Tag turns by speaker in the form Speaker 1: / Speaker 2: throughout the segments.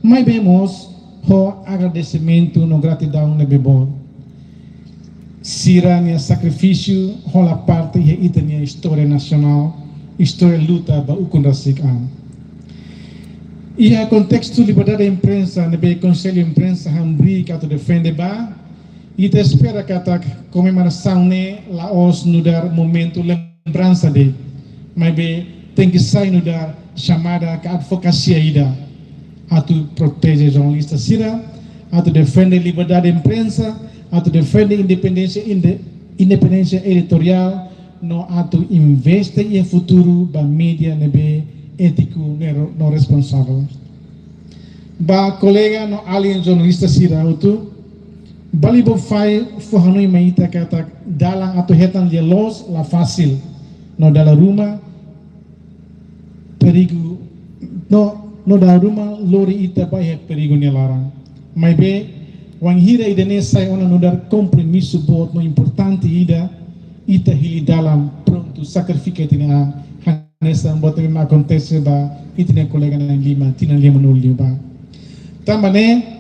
Speaker 1: mas vemos o agradecimento, no gratidão na bebo. Sira nia sacrifício, rola parte e itania história nacional, história luta ba ukunrasik an. E a contexto liberdade da imprensa, nebe conselho imprensa hambri que tu defende ba, e te espera que a comemoração ne Laos no dar momento lembrança de, mas be tem que sair no dar chamada que advocacia ida, a tu proteger jornalista Sira, a tu defende liberdade da imprensa, a tu defende independência editorial, no a tu investe em futuro ba mídia nebe ético no responsável. Ba colega no alien jornalista Sira tu balibo fai forhanui maita kata dalang atau hetan dia los la fácil no dalam rumah perigo no dalam rumah lori ita baik perigo ni larang mai be wang hira idene sai ona no dar compromisso bot no importante ida ita hili dalam pronto sacrifica tina nessa bot na acontece ba itine colega na lima tina lima no liba tambane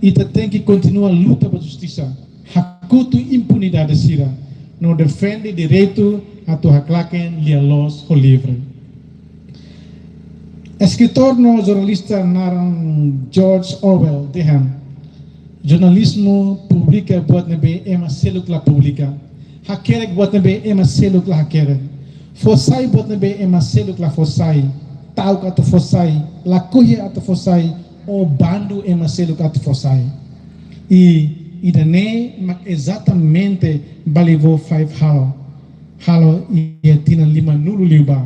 Speaker 1: ita tem que continuar a luta pela justiça. Hakutu impunidade Sira. Não defende direito a tu haklaken lielos o livre. Escritor no jornalista Naran George Orwell dehan. Jornalismo publica buat nebe ema seluk la publica. Hakerek buat nebe ema seluk la hakerek. Fosai buat nebe ema seluk la fosai. Tau kata fosai. Lakuhi atau fosai. O bando é Marcelo Cato Fossai. E daí, exatamente, balivou 5 halo e tina lima nulu liba.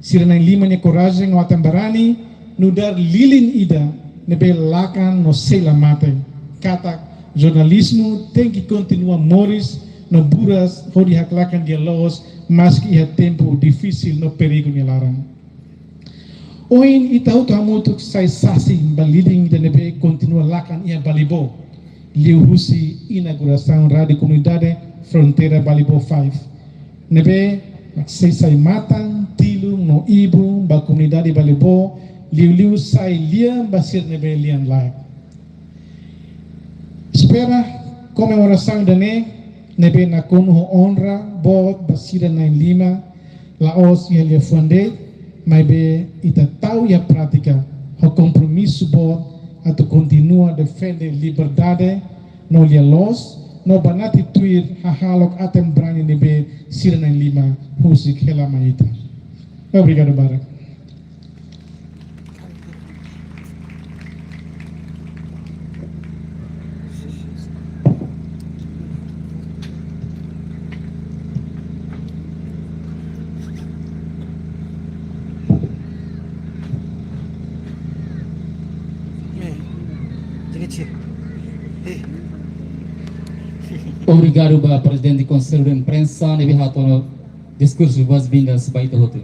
Speaker 1: Sira na lima ne coragem no atambarani, no dar lilin ida, nebe lakan no sela mate. Kata jornalismo tem que continuar moris no buras, hori haklakan dia los, mas que é tempo difícil no perigo ni larang. Oin itau tamutuk sai sasi baliding dan nebe continua lakan ia balibo liu husi inauguração rádio comunidade fronteira balibo 5 nebe sai matang tilu no ibu ba comunidade balibo liu sai liam basir nebe lian lai espera comemoração dane nebe na kono honra bot basira na lima Laos e ele funde mas be ita tahu ya prática o compromisso bom a tu continua defender liberdade no lia los no banati tuir hahalok atem brani nebe sirna lima husik hela maita. Obrigado Barak.
Speaker 2: Obrigado para o presidente do Conselho de Imprensa, nebe hato discurso boas-vindas baita hotel.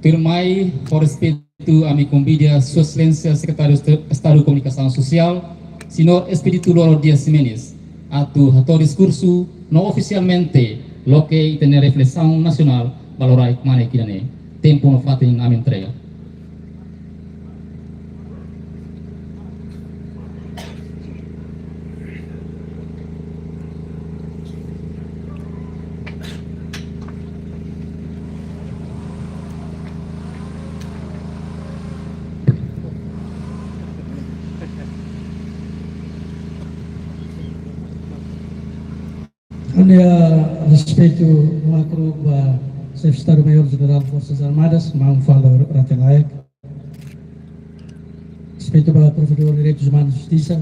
Speaker 2: Termai, por respeito a minha convida, Sua Excelência Secretário de Estado de Comunicação Social, Senhor Espírito Loro Dias Jimenez, atu hato discurso não oficialmente, lo que tem reflexão nacional, valorai kumane kirane, tempo no fatin a minha entrega.
Speaker 3: A respeito do macro da Secretário-Maior-General das Forças Armadas, Mão Fala Ratelaek, respeito ao Provedor de Direitos Humanos e Justiça,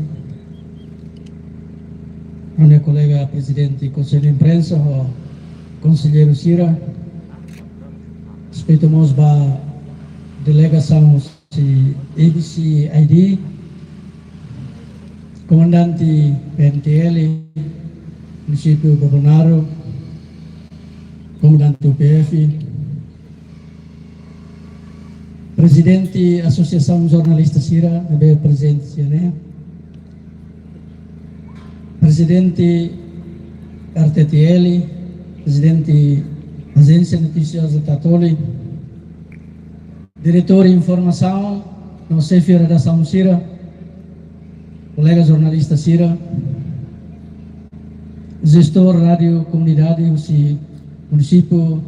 Speaker 3: a minha colega Presidente do Conselho de Imprensa, o Conselheiro Sira, respeito à delegação de ABC-ID, Comandante PNTL, Município Bolsonaro, Comandante do UPF, Presidente da Associação Jornalista Sira, a presidente, né? Presidente RTTL, Presidente Agência Noticiosa Tatoli, Diretor de Informação, no chefe de redação Sira, colega jornalista Sira, gestor rádio comunidade do município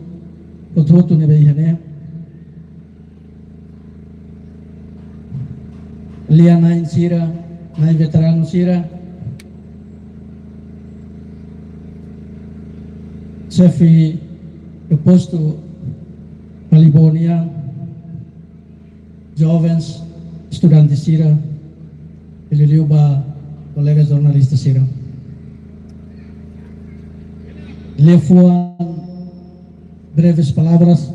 Speaker 3: Potroto Nebeihane, Lianain Sira, Nain veterano Sira, chefe do posto Palibonia, jovens, estudantes Sira, Ililiuba, colega jornalista Sira. Lefuan breves palavras,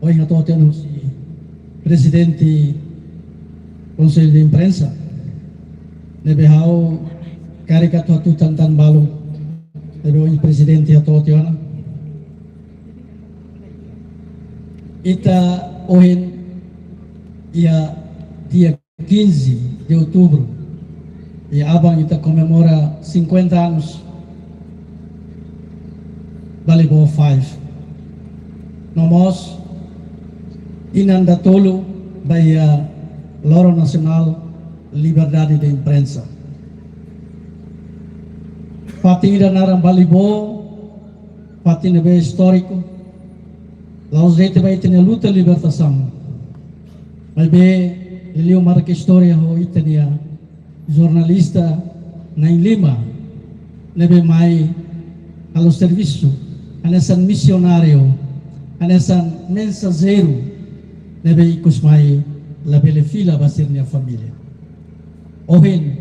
Speaker 3: hoje nós temos o presidente do Conselho de Imprensa, Nebehau, caricato tantan balu, o presidente atau tiana. Ita hoje ia dia 15 de outubro e abang ita comemora 50 anos Volleyball 5. Nós inandatolo by Loro Nacional Liberdade de Imprensa. Patinda narang volleyball, patinda be histórico, laos dete vai ter luta libertação. Mas be ele marca história ho itania jornalista na Lima, nebe mai ao serviço, anesan missionário, anesan mensageiro, nebe ikus mai la bele fila basir nia família. Ohin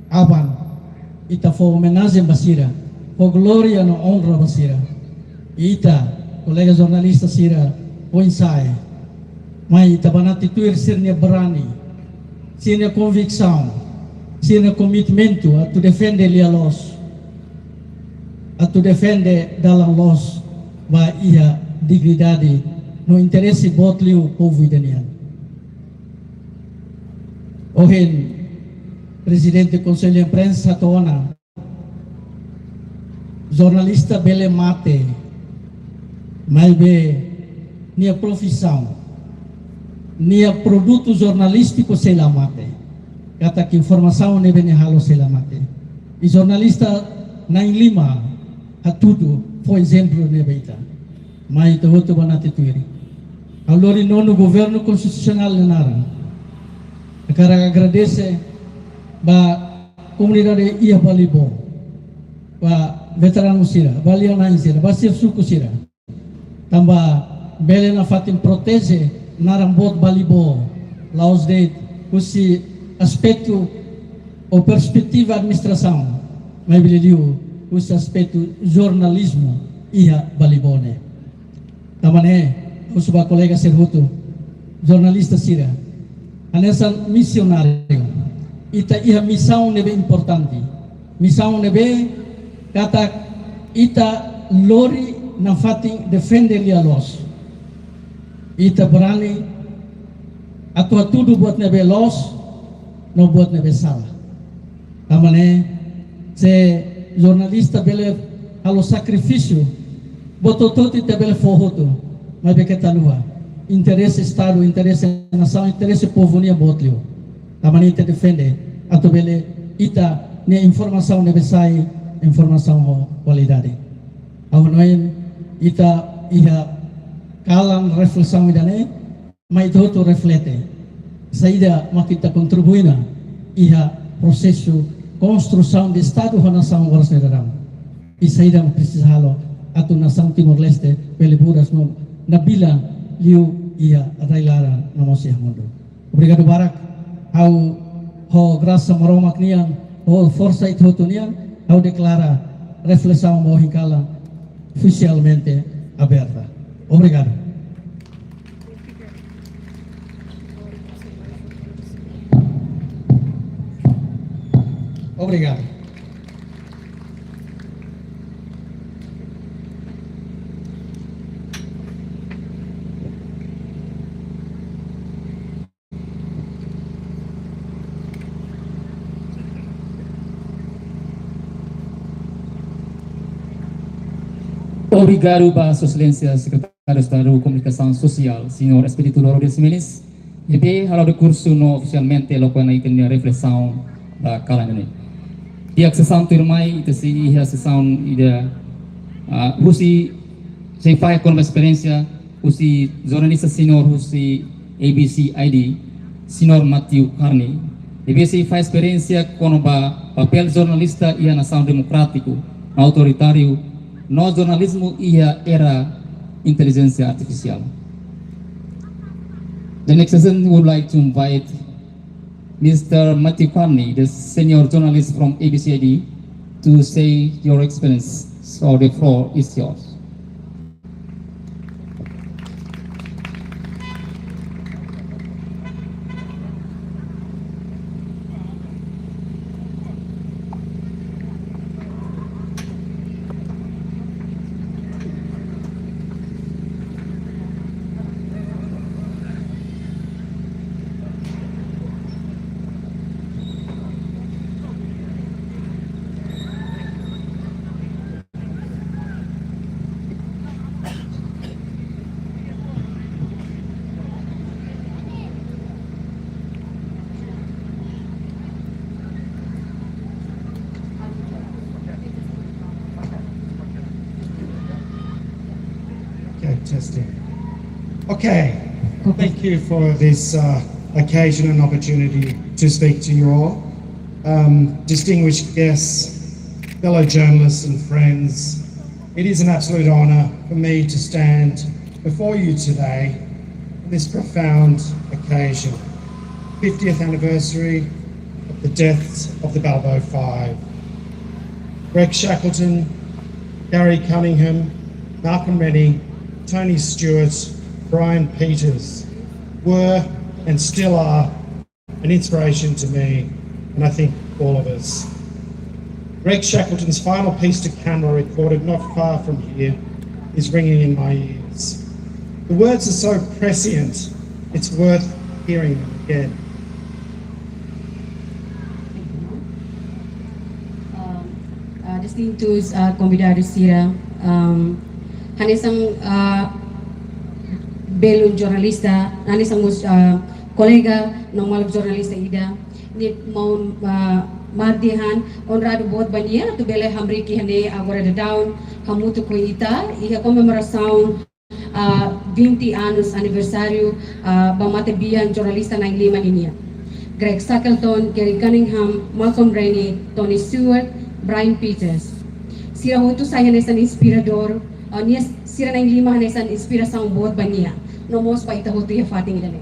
Speaker 3: aban ita fo homenagem basira, fo glória no honra basira. Ita colega jornalista sira o ensaio, mas ita banati tuir sir nia berani, sir nia convicção, sir nia commitmento a tu defender lia los, a tu defender dalam los ba ia dignidade no interesse botliu povo idanian. Ohin presidente do Conselho de Imprensa Tona, jornalista bele mate, mas be nia profissão, nia produto jornalístico sei lá mate, kata que informação ne bene halo sei lá mate. E jornalista na Lima a tudo foi exemplo ne beita, mas itu outro banati tuiri. Alori nono governo constitucional nara. Sekarang agradece ba comunidade ia volleyball, ba veterano sira, ba lianain sira, ba sir suku sira. Tamba bele na fatin protege narang bot volleyball, laos de usi aspecto ou perspectiva administração, mas bele diu usi aspecto jornalismo ia volleyball ne. Tamane usi ba colega serhuto jornalista sira. Anessa missionário, ita ia missão nebe importante, missão nebe kata ita lori na fating defender lia los, ita berani atau tudo buat nebe los, no buat nebe salah. Tamane se jornalista bele halo sacrifício, botototi te bele forroto, mas beketa lua. Interesse Estado, interesse nação, interesse povo nia botlio. Tamani te defende, atau bele ita nia informação nebe sai, informação ho qualidade. Ahonoin ita iha kalang reflexão idane, mas itu reflete. Saída makita contribuina iha processo construção de Estado ho nação waras negarang. E saída precisa halo atau nação Timor-Leste peleburas no nabila liu ia railara na Mosih mundo. Obrigado barak au ho graça maromak nian ho força itu nian au declara reflexão mo hinkala oficialmente aberta. Obrigado. Obrigado.
Speaker 2: Obrigado, Ba Excelência Secretário de Estado de Comunicação Social, Senhor Espírito Lourdes Mendes. Ibe halo de curso no oficialmente lo quando item a reflexão da calangane. E a sessão turmai ite se a sessão ida husi se faz com uma experiência husi jornalista senior husi ABC ID senior Matthew Carney. Ibe se faz experiência com o papel jornalista e a nação democrático, autoritário, no jornalismo e a era inteligência artificial. The next session would like to invite Mr. Matthew Carney, the senior journalist from ABCID, to say your experience. So the floor is yours.
Speaker 4: Okay, testing. Okay, thank you for this occasion and opportunity to speak to you all. Distinguished guests, fellow journalists and friends, it is an absolute honour for me to stand before you today on this profound occasion, 50th anniversary of the deaths of the Balbo Five. Greg Shackleton, Gary Cunningham, Malcolm Rennie, Tony Stewart, Brian Peters were and still are an inspiration to me, and I think all of us. Greg Shackleton's final piece to camera, recorded not far from here, is ringing in my ears. The words are so prescient, it's worth hearing them again.
Speaker 5: Distintos convidados Sira, hanesang belun jornalista, hanesang kolega normal jornalista ida, ni mau madihan onrado bot bania tu bele hamri ki hane agora de down hamutu ko ita iha comemoração 20 anos aniversário bamate bian jornalista na lima niya. Greg Shackleton, Gary Cunningham, Malcolm Rennie, Tony Stewart, Brian Peters. Sira hotu saya nesan inspirador, niya sira na lima nesan inspiração bot bania. No mos pa ita hotu ya fating dane.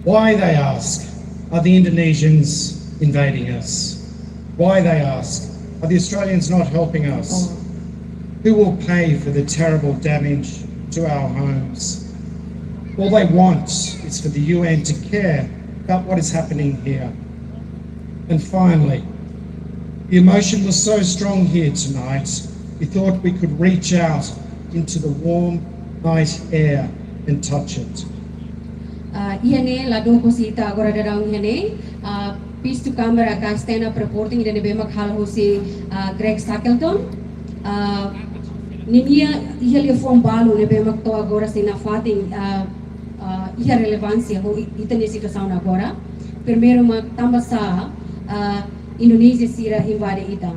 Speaker 4: Why, they ask, are the Indonesians invading us? Why, they ask, are the Australians not helping us? Who will pay for the terrible damage to our homes? All they want is for the UN to care about what is happening here. And finally, the emotion was so strong here tonight, we thought we could reach out into the warm night air and touch it.
Speaker 5: Ihane lado ko sita agora darang ihane piece to camera ka stand up reporting ida nebe makhal ho si Greg Shackleton ninia ihali from balu nebe makto agora sina fating iha relevancia ho itani situação agora primeiro mag tambasa Indonesia sira invade ita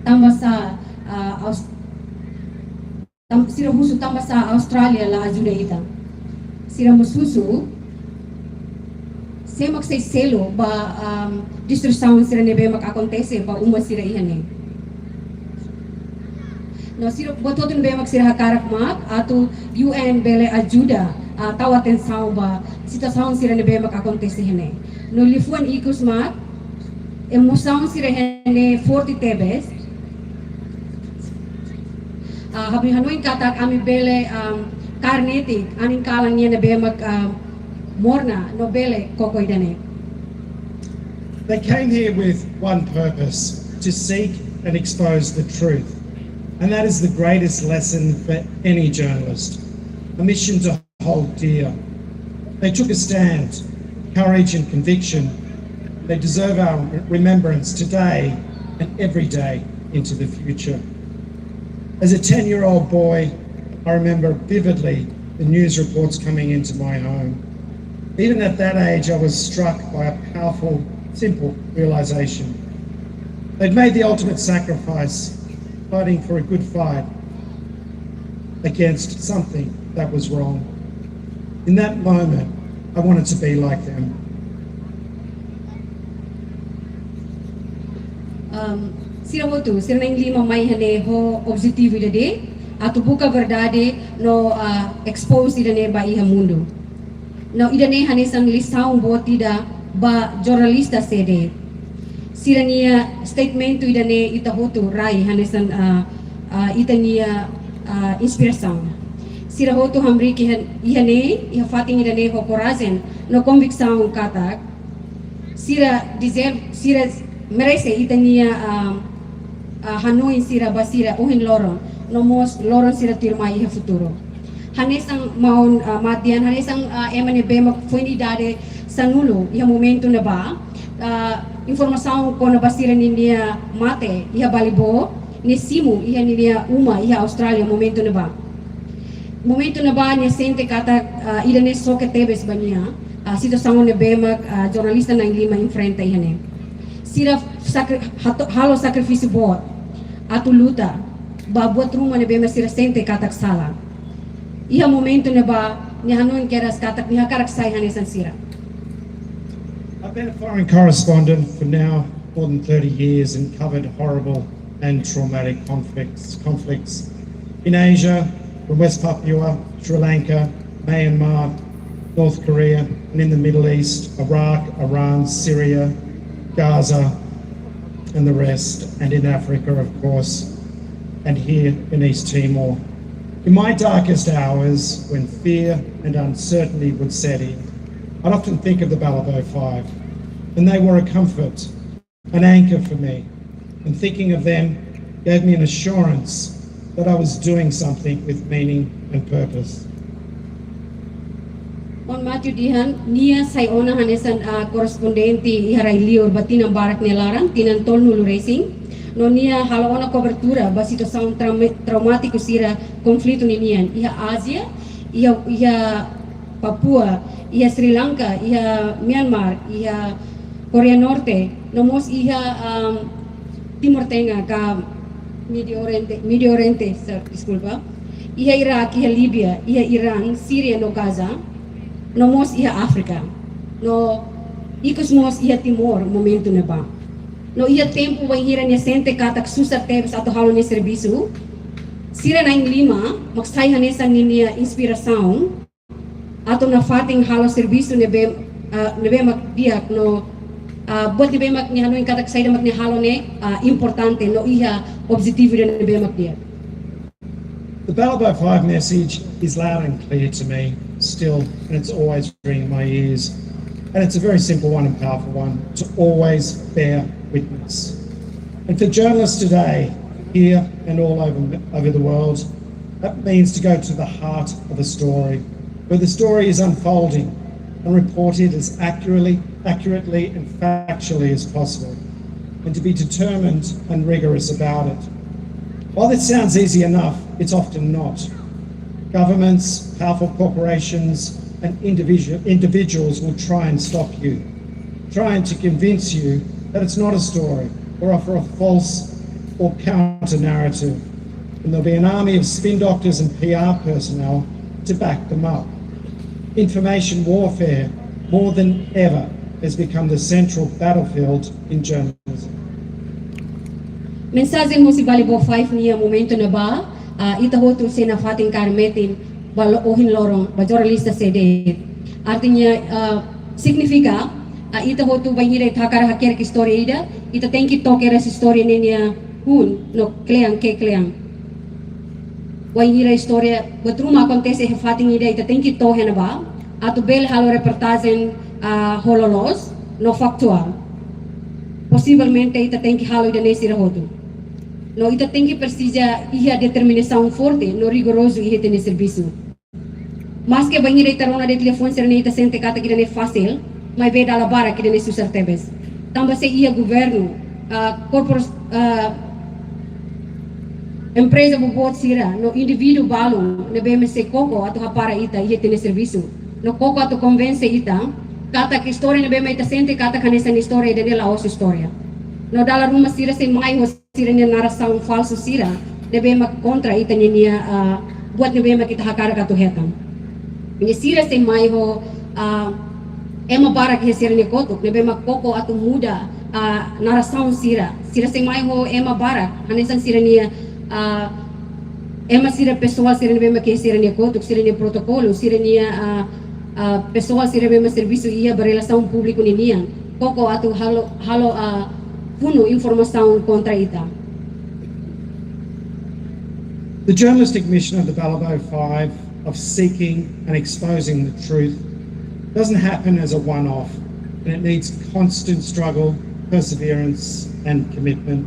Speaker 5: tambasa sira husu tambasa Australia la ajuda ita sira mususu semak say selo ba destrução sira nebe mak acontece ba uma sira ihane no sira boto nebe mak sira hakarak mak ato UN bele ajuda tahu atenção ba situação sira nebe mak acontece ihane no lifuan ikus mak emoção sira ihane 40 tebes habi hanoin katak ami bele karnetik aning kalang niya nebe mak Morna nobele kokoidane.
Speaker 4: They came here with one purpose, to seek and expose the truth. And that is the greatest lesson for any journalist, a mission to hold dear. They took a stand, courage and conviction. They deserve our remembrance today and every day into the future. As a 10-year-old boy, I remember vividly the news reports coming into my home. Even at that age, I was struck by a powerful, simple realization. They'd made the ultimate sacrifice, fighting for a good fight against something that was wrong. In that moment, I wanted to be like them.
Speaker 5: Sira hotu, sira nang lima mai hane ho objetivo de atu buka verdade no expose idane ba iha mundo. No idane hane sang lisaung botida ba jornalista sede. Sira nia statement tu idane ita hotu rai hane sang ita nia inspiração. Sira hotu hamri ki ihane iha fating idane ho corazen no convicção katak. Sira deserve sira merece ita nia Hanoi sira basira uhin loron nomos loron sira tirma iha futuro hanesang maun matian hanesang emane bema fuinidade sanulo iha momento na ba informação ko na basira ninia mate iha balibo ni simu iha ninia uma iha Australia momento na ba ni sente kata ida ne soke tebes bania situação ne bema jornalista na lima enfrenta ihane sira halo sacrifício bot atu luta ba buat rumah ne bema sira sente katak sala iha momento ne ba ni hanon keras katak ni hakarak sai hanesan sira.
Speaker 4: I've been a foreign correspondent for now more than 30 years and covered horrible and traumatic conflicts in Asia, from West Papua, Sri Lanka, Myanmar, North Korea, and in the Middle East, Iraq, Iran, Syria, Gaza, and the rest, and in Africa, of course, and here in East Timor. In my darkest hours, when fear and uncertainty would set in, I'd often think of the Balibo Five, and they were a comfort, an anchor for me, and thinking of them gave me an assurance that I was doing something with meaning and purpose.
Speaker 5: On Matthew Dihan, niya say ona hanesan korespondenti iharay lior batin ang barak nilarang tinantol nulo racing. No niya halo ona cobertura ba situação traumático sira konflito ni niyan. Iha Asia, iha Papua, iha Sri Lanka, iha Myanmar, iha Korea Norte, nomos iha Timor Tengah ka Medio Oriente, disculpa. Iha Iraq, iha Libya, iha Iran, Syria no Gaza. Nomos iha Africa, no ikos mos iha Timor momento na ba. No iha tempo ba hira niya sente katak susar tebes ato halo ni serviço. Sira na lima, magsay hanesan niya inspiração ato na fating halo serviço nebe magbiak no buat nebe mag ni halo katak sayda mag ni halo ne importante no iha objetivo nebe magbiak.
Speaker 4: The Balibo Five message is loud and clear to me still, and it's always ringing in my ears. And it's a very simple one and powerful one, to always bear witness. And for journalists today, here and all over the world, that means to go to the heart of a story, where the story is unfolding and reported as accurately and factually as possible, and to be determined and rigorous about it. While this sounds easy enough, it's often not. Governments, powerful corporations, and individuals will try and stop you, trying to convince you that it's not a story, or offer a false or counter narrative. And there'll be an army of spin doctors and PR personnel to back them up. Information warfare, more than ever, has become the central battlefield in journalism.
Speaker 5: Mensagem mo si Balibo 5 niya momento na ba ita hotu sina fating karmetin balo ohin lorong ba jornalista sede artinya significa ita hotu ba hira thakar haker ki story ida ita tenki tokera si story niya hun no kleang wa hira história batruma acontece fating ida ita tenki to hena ba atu bel halo reportagen hololos no factual possivelmente ita tenki halo ida nesi hotu. No, ita tem que precisa iha determinação forte, no rigoroso iha tem serviço. Mas que banhir ita rona de telefone ser ita sente kata que não é fácil, mas vê dala bara que não é susar tebes. Também se iha governo, empresa bobot sira, no indivíduo balon, ne BMC Coco atau hapara ita iha tem serviço. no koko ato convince ita, kata ki story na bema ita sente kata kanisa ni story da nila os historia. No dala ruma sira sa mai ho sira niya narasang falso sira, na bema kontra ita niya buat na bema kita hakara katuhetan. Ni sira sa mai ho ema barak he sira ni kotok, na bema koko ato muda narasang sira. Sira sa mai ho ema barak, hanisang sira niya ema sira pessoal sira ni bema ke sira ni kotok, sira ni protokolo, sira niya pessoal sira bema serviço ia berrelação público niya. Koko ato halo puno informação contra ita.
Speaker 4: The journalistic mission of the Balibo Five of seeking and exposing the truth doesn't happen as a one-off, and it needs constant struggle, perseverance, and commitment.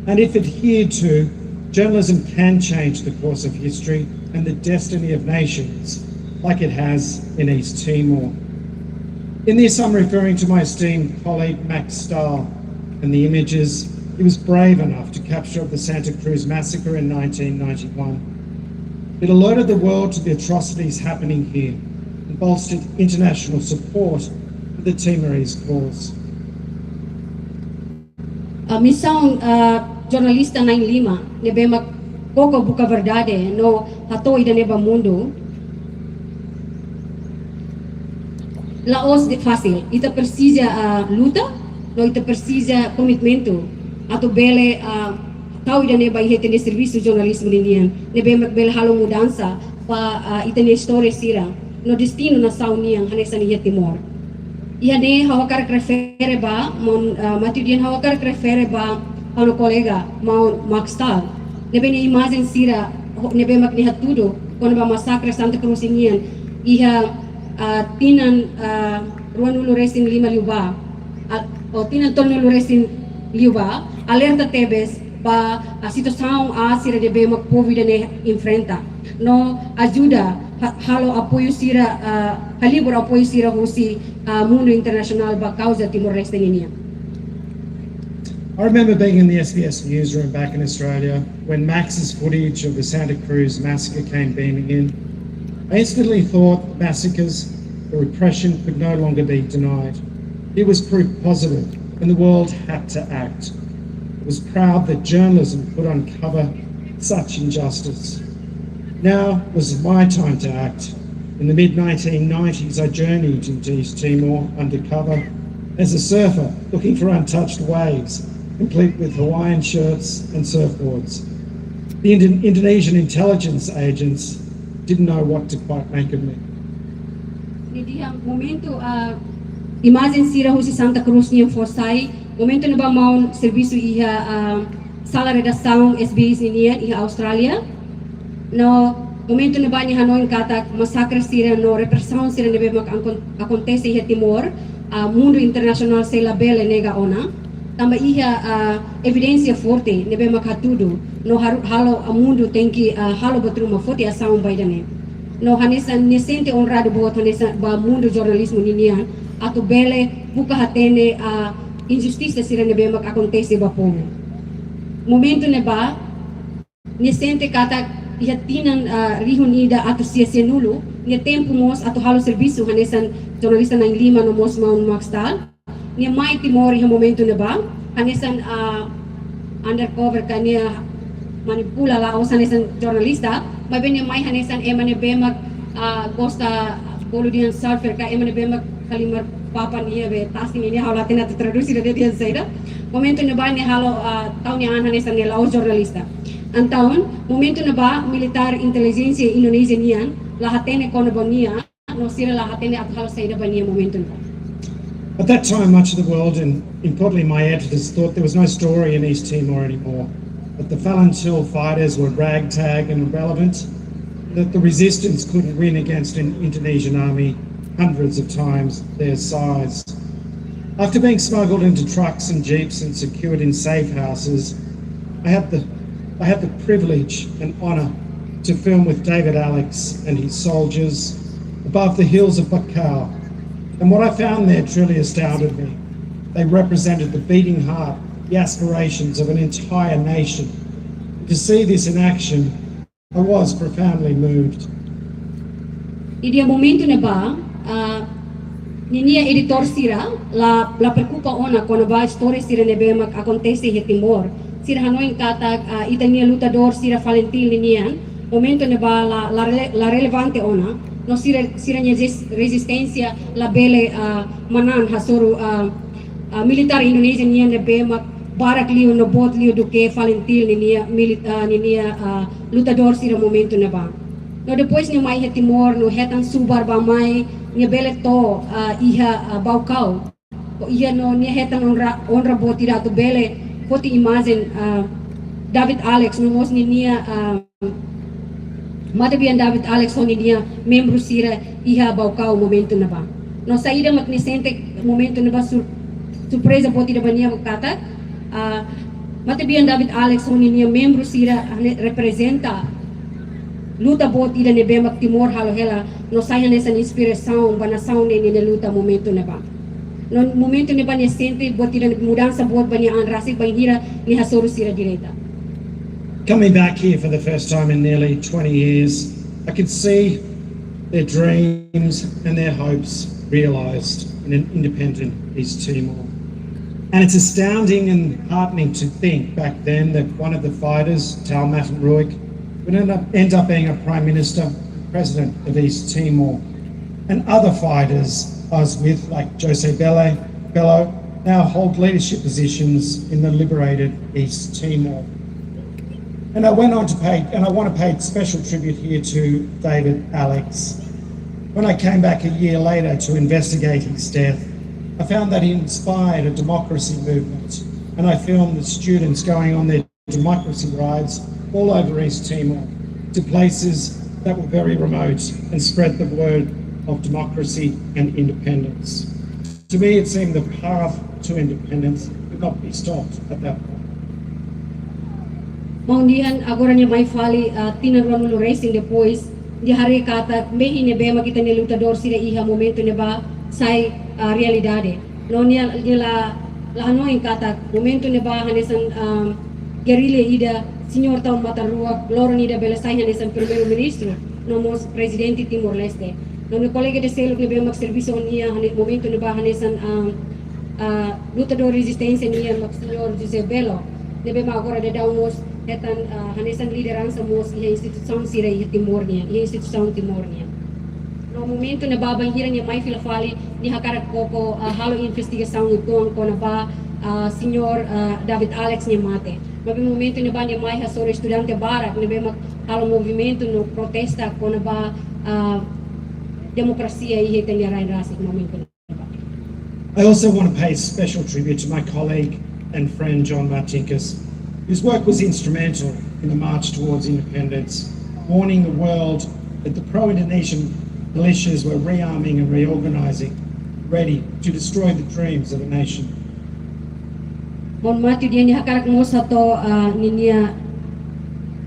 Speaker 4: And if adhered to, journalism can change the course of history and the destiny of nations, like it has in East Timor. In this, I'm referring to my esteemed colleague Max Stahl and the images he was brave enough to capture of the Santa Cruz massacre in 1991. It alerted the world to the atrocities happening here and bolstered international support for the Timorese cause.
Speaker 5: Missão jornalista na Lima, nebema koko buka verdade no hato ida neba mundo. Laos de fácil, ita precisa luta, no ita precisa commitmento. Ato bele tau ida neba ihete ne serviço jornalismo ninian, nebema bele halo mudança pa ita ne história sira, no destino na saunian hanesa ni Timor. Ia ne hawakar refere ba mon matidian hawakar refere ba ano kolega mau Maxtal nebe ni imagem sira nebe mak ni hatudo kono ba masakre Santa Cruz inian iha tinan ruan ulu resin 5 liuba o tinan ton ulu resin liuba alerta tebes ba a situação sira nebe mak covid ne enfrenta no ajuda halo apoio sira halibor apoio sira husi mundo internacional ba causa Timor-Leste niya.
Speaker 4: I remember being in the SBS newsroom back in Australia when Max's footage of the Santa Cruz massacre came beaming in. I instantly thought massacres, the repression could no longer be denied. It was proof positive and the world had to act. I was proud that journalism could uncover such injustice. Now was my time to act. In the mid-1990s, I journeyed into East Timor undercover as a surfer looking for untouched waves, complete with Hawaiian shirts and surfboards. The Indonesian intelligence agents didn't know what to quite make of me.
Speaker 5: Di momento imagem sira husi Santa Cruz niya forsai, momento na ba mau serviço iha sala redação SBS niya iha Australia. No momento na ba ni Hanoi kata masakre sira no repressão sira nebe mak acontece iha Timor, mundo internacional se labele nega ona. Tamba iha evidência forte nebe mak hatudo no halo mundo tem que halo betruma forte ação baidane. No hanesa nesente honrado buat hanesa ba mundo jornalismo nian ato bele buka hatene injustiça sira nebe mak acontece ba povo. Momento ne ba nesente kata iha tinan rihon ida ato sia nulo ni tempo mos ato halo serviço hanesan jornalista na Lima no mos maun Maxtal ni mai Timor iha momento ne ba hanesan undercover kania manipula la os hanesan jornalista mai ben mai hanesan emane bemak costa boludian surfer ka emane bemak kalimar papa niya be tasing ini halo tina traduzir de dia saida momento ne ba ni halo tau ni hanesan ni la os jornalista. Antaon, momento na ba militar inteligencia Indonesia niyan, lahatene kono ba niya, no sira lahatene at halos sa ida ba niya momento na.
Speaker 4: At that time, much of the world, and importantly my editors, thought there was no story in East Timor anymore, that the Falantil fighters were ragtag and irrelevant, that the resistance couldn't win against an Indonesian army hundreds of times their size. After being smuggled into trucks and jeeps and secured in safe houses, I had the privilege and honour to film with David Alex and his soldiers above the hills of Bacau. And what I found there truly astounded me. They represented the beating heart, the aspirations of an entire nation. To see this in action, I was profoundly moved.
Speaker 5: E dia momento na ba, ninia editor sira, la preocupa ona quando ba story sira nebe mag acontece he Timor. Sira hanoy katag itania lutador sira Valentin niyan, momento na ba la relevante ona, no sira niya resistencia la bele manan hasuru militar Indonesia niya nebe mag barak liu no bot liu duke Valentin niya lutador sira momento na ba. No depois ni mai he Timor no hetan subar ba mai ni bele to iha baukau o iha no ni hetan onra botira to bele poti imagine David Alex no mos ni nia matabian David Alex ho ni nia membro sira iha baukau momento na ba no saída magnisente momento na ba surpresa poti da bania magkata matabian David Alex ho ni nia membro sira representa luta bot ida nebe mag Timor halo hela no saya nessa inspiração banação ne ne luta momento na ba no momento ne ba ne sente bot ida mudança bot bani an rasik banhira ni hasoro sira direita.
Speaker 4: Coming back here for the first time in nearly 20 years, I could see their dreams and their hopes realised in an independent East Timor. And it's astounding and heartening to think back then that one of the fighters, Tal Matanruik, would end up being a Prime Minister, President of East Timor. And other fighters I was with, like Jose Bello, now hold leadership positions in the liberated East Timor. And I want to pay special tribute here to David Alex. When I came back a year later to investigate his death, I found that he inspired a democracy movement, and I filmed the students going on their democracy rides all over East Timor to places that were very remote and spread the word of democracy and independence. To me, it seemed the path to independence could not be stopped at that point.
Speaker 5: Maundihan agora niya may fali tinaruan ulo racing depois di hari kata mehi ne bema kita ni lutador sila iha momento ne ba sai realidade no niya la ano yung kata momento ne ba hanesan guerrilla ida Senhor Tal Matanruik loro nida bela sai hanesan primeiro ministro no mos presidente Timor Leste no ne colega de selo ne bema serviço niya momento ne ba hanesan lutador resistência niya mak Senhor Jose Bello ne bema agora de daumos etan hanesan liderança mos iha instituição sira iha Timor niya iha instituição Timor niya no momento na babangiran niya may filafali ni hakarak koko halo investigação ituang ko na ba Senhor David Alex niya mate mabi momento na ba niya may hasoro estudante barak na ba halo movimento no protesta ko na ba demokrasia iha niya rai rasik momento na ba.
Speaker 4: I also want to pay special tribute to my colleague and friend John Martinkus, whose work was instrumental in the march towards independence, warning the world that the pro-Indonesian militias were rearming and reorganizing, ready to destroy the dreams of a nation.
Speaker 5: Mon Matthew dia ni hakarak mo sa to niya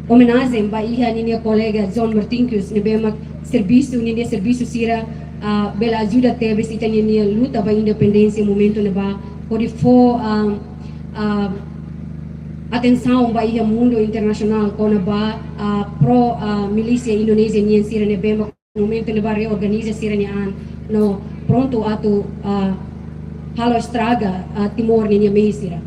Speaker 5: homenagem ba iha niya kolega John Martinkus ni bemak serviço sira bela ajuda tebes ita niya luta ba independência momento na ba pode for atenção ba iha mundo internacional kona ba pro milícia Indonesia niya sira ni bemak momento na ba reorganiza sira niya no pronto ato halo estraga Timor niya may sira.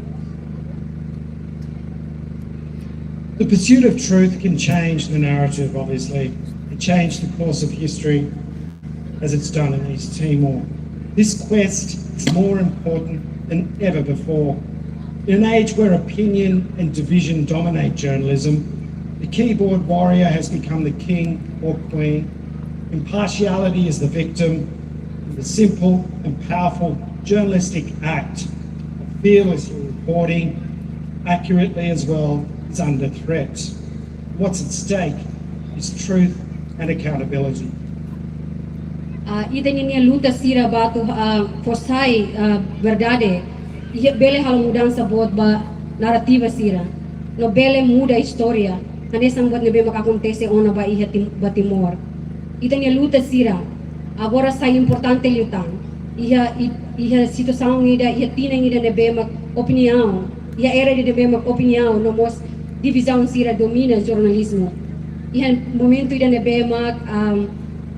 Speaker 4: The pursuit of truth can change the narrative, obviously, and change the course of history as it's done in East Timor. This quest is more important than ever before. In an age where opinion and division dominate journalism, the keyboard warrior has become the king or queen. Impartiality is the victim. The simple and powerful journalistic act of fearlessly reporting accurately as well is under threat. What's at stake is truth and accountability.
Speaker 5: Ida niya luta sira bato forsai verdade bele hal mudança bot ba narrativa sira no bele muda história hanesang bot nebe makakontese ona ba iha Timor. Ida niya luta sira agora sai importante lutan iha situação ida iha tinang ida nebe mak opinião iha era de nebe mak opinião no mos divisão sira domina jornalismo. Iha momento ida nebe mak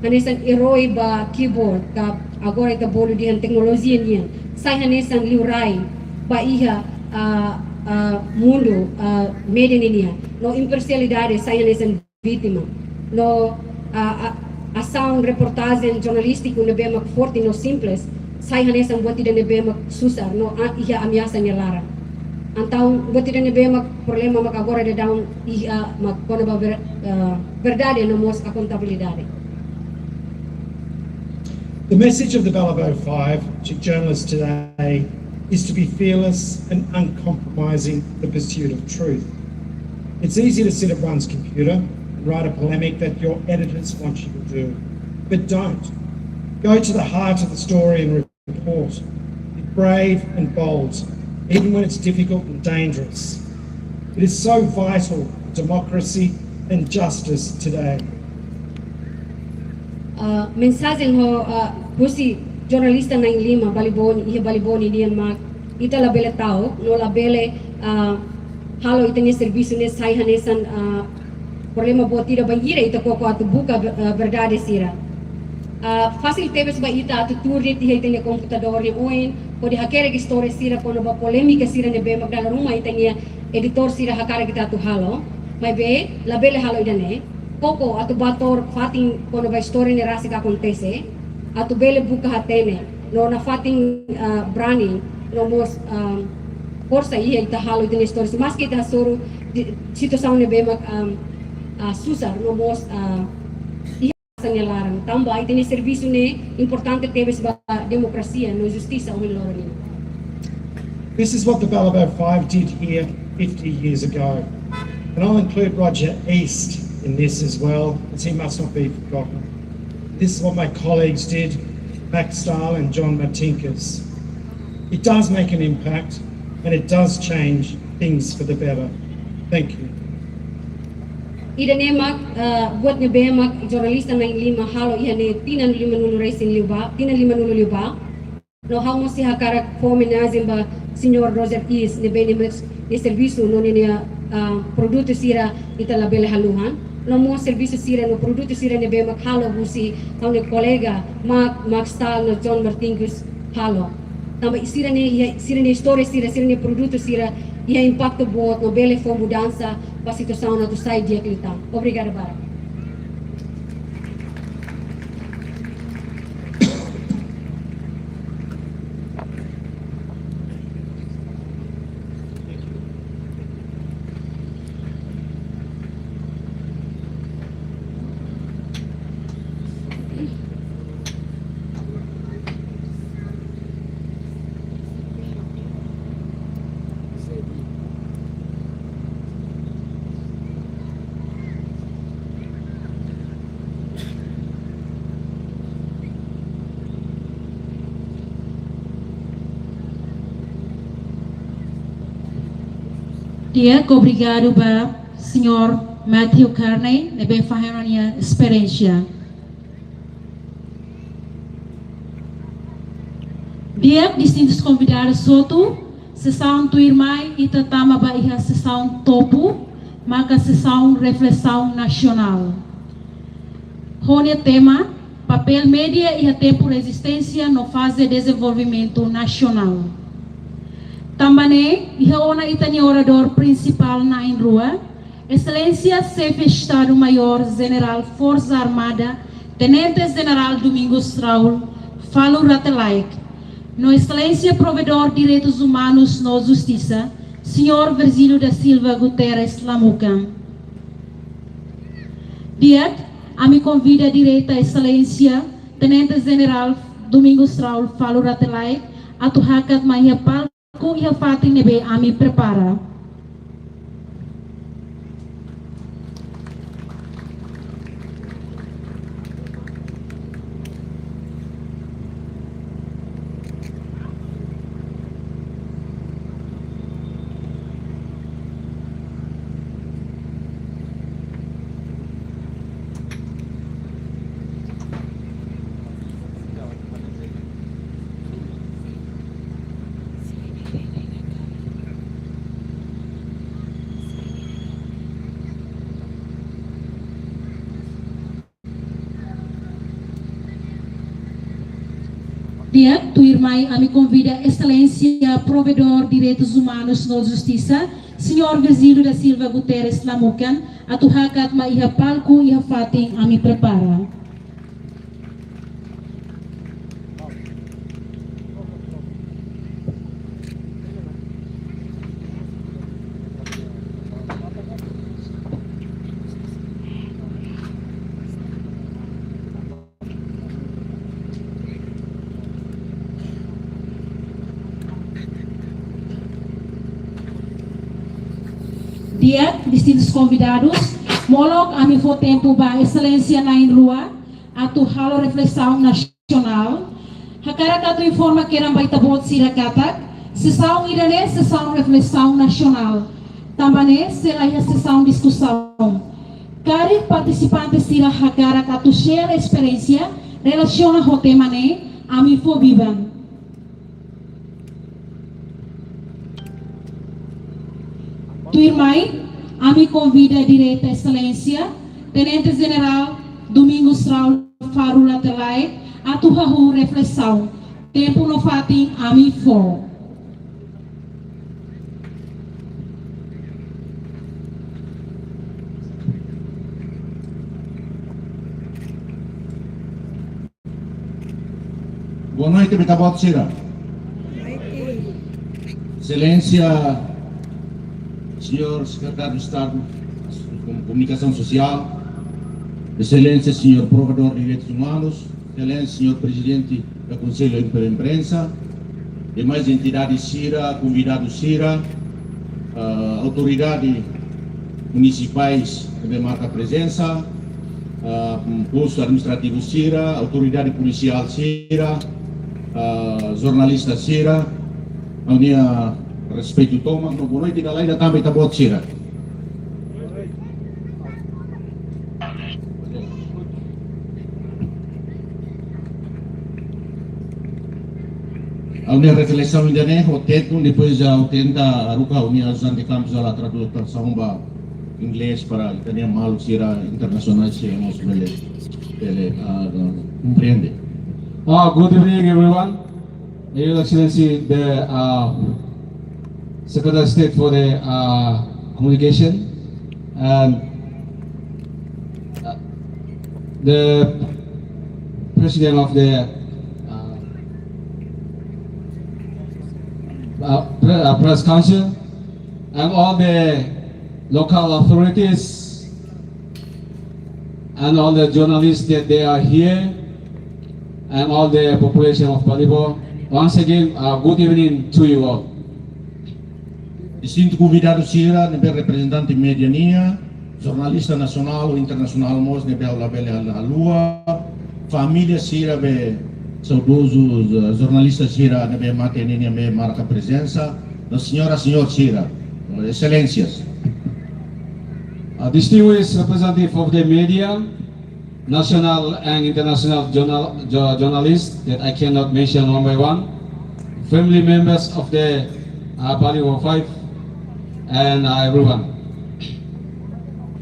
Speaker 5: hanesan herói ba keyboard ka agora ita bolo dihan teknologia niyan sai hanesan liurai ba iha mundo media niya no imparcialidade sai hanesan vítima no ação reportagem jornalístico na bem forte no simples sai hanesan buat tidak nebe mak susar no iha ameaça niya lara então buat tidak nebe mak problema mak agora de down iha mak kona ba verdade no mos accountabilidade.
Speaker 4: The message of the Balibo Five to journalists today is to be fearless and uncompromising in the pursuit of truth. It's easy to sit at one's computer and write a polemic that your editors want you to do, but don't. Go to the heart of the story and report. Be brave and bold, even when it's difficult and dangerous. It is so vital for democracy and justice today.
Speaker 5: Mensagem ho husi jornalista na lima baliboni niyan mak ita labele tao no labele halo ita ni serviço ne sai hanesan problema botira bangira ita ko atu buka verdade sira fácil tebes ba ita atu turri ti ita ni computador ni oin ko di hakere ki story sira ko no ba polemika sira ne be magdala ruma ita ni editor sira hakare kita atu halo mai be labele halo idane Koko atu bator fating kono ba story ni rasi ka acontece atu bele buka hatene no na fating brani no mos força ia ita halo de story mas que ita soro situação ne bema susar no mos ia sanelaran tamba ita ni serviço ne importante tebes ba democracia no justiça o melhor ni.
Speaker 4: This is what the Balibo Five did here 50 years ago, and I'll include Roger East in this as well, as he must not be forgotten. This is what my colleagues did, Max Stahl and John Matinkas. It does make an impact, and it does change things for the better. Thank you.
Speaker 5: Ida ne mak buat ne be mak jornalista na lima halo ia ne tinan lima nulu racing liba no hamo si hakara fomenazim ba Senhor Roger East ne be ne serviço no ne produto sira ita labele haluhan no mo serviço sira no produto sira ne be mak halo busi tau ne kolega Max Stahl no John Martinkus halo tamba sira ne story sira ne produto sira ia impacto bot no bele for mudança pa situação na tu sai dia klita. Obrigada bara.
Speaker 6: Dia, obrigado para Sr. Matthew Carney, de bem fazer experiência. Dia, distintos convidados soto, sessão do irmão e tratama ba iha sessão topo, marca sessão reflexão nacional. Rony tema, papel média e a tempo resistência no fase de desenvolvimento nacional. Também, ihaona itani orador principal na rua, Excelência Chefe de Estado-Maior General Força Armada, Tenente General Domingos Raul, falo ratelaik. No Excelência Provedor de Direitos Humanos no Justiça, Sr. Virgílio da Silva Guterres Lamucan. Dia, a me convida direita Excelência Tenente General Domingos Raul, falo ratelaik, a tuhakat maia palco e a fatin nebe a me prepara. Dia, tu irmãe, a me convida Excelência, Provedor de Direitos Humanos na Justiça, Senhor Virgílio da Silva Guterres Lamucan, a tu hakat ma iha palco iha fating a me prepara. Dia, distintos convidados, molok a me for tempo ba Excelência na rua, a tu halo reflexão nacional, hakara katu informa que eram baita bot sirakatak, sessão irane, sessão reflexão nacional, também será sessão discussão. Cada participante será hakara katu share experiência, relaciona o tema ne, a me for vivan. Tu irmãe, a me convida direita Excelência, Tenente General Domingos Raul Farula Telai, a tu hahu reflexão, tempo no fatim a me for.
Speaker 7: Boa noite, Betabot Sira. Excelência, Senhor Secretário de Estado de Comunicação Social, Excelência, Senhor Provedor de Direitos Humanos, Excelência, Senhor Presidente do Conselho de Imprensa, demais entidades CIRA, convidados CIRA, autoridades municipais que marca presença, posto administrativo CIRA, autoridade policial CIRA, jornalista CIRA, a minha respeito toma, boa noite, galera, também está bom, CIRA. A minha reflexão ainda é o tempo, depois já tenta a minha usando de campos a tradução para inglês para entender mal CIRA internacional se nós ele compreende.
Speaker 8: Good evening, everyone. Your Excellency, the Secretary of State for the Communication and the President of the Press Council and all the local authorities and all the journalists that they are here and all the population of Balibo. Once again, good evening to you all.
Speaker 7: Distinto convidado CIRA, representante mediania, jornalista nacional ou internacional, nós a lua, família CIRA, saudosos jornalistas CIRA, mantenha marca presença, senhor CIRA, excelências.
Speaker 8: Distinguished representative of the media, national and international journalists that I cannot mention one by one, family members of the Balibo 5, and everyone.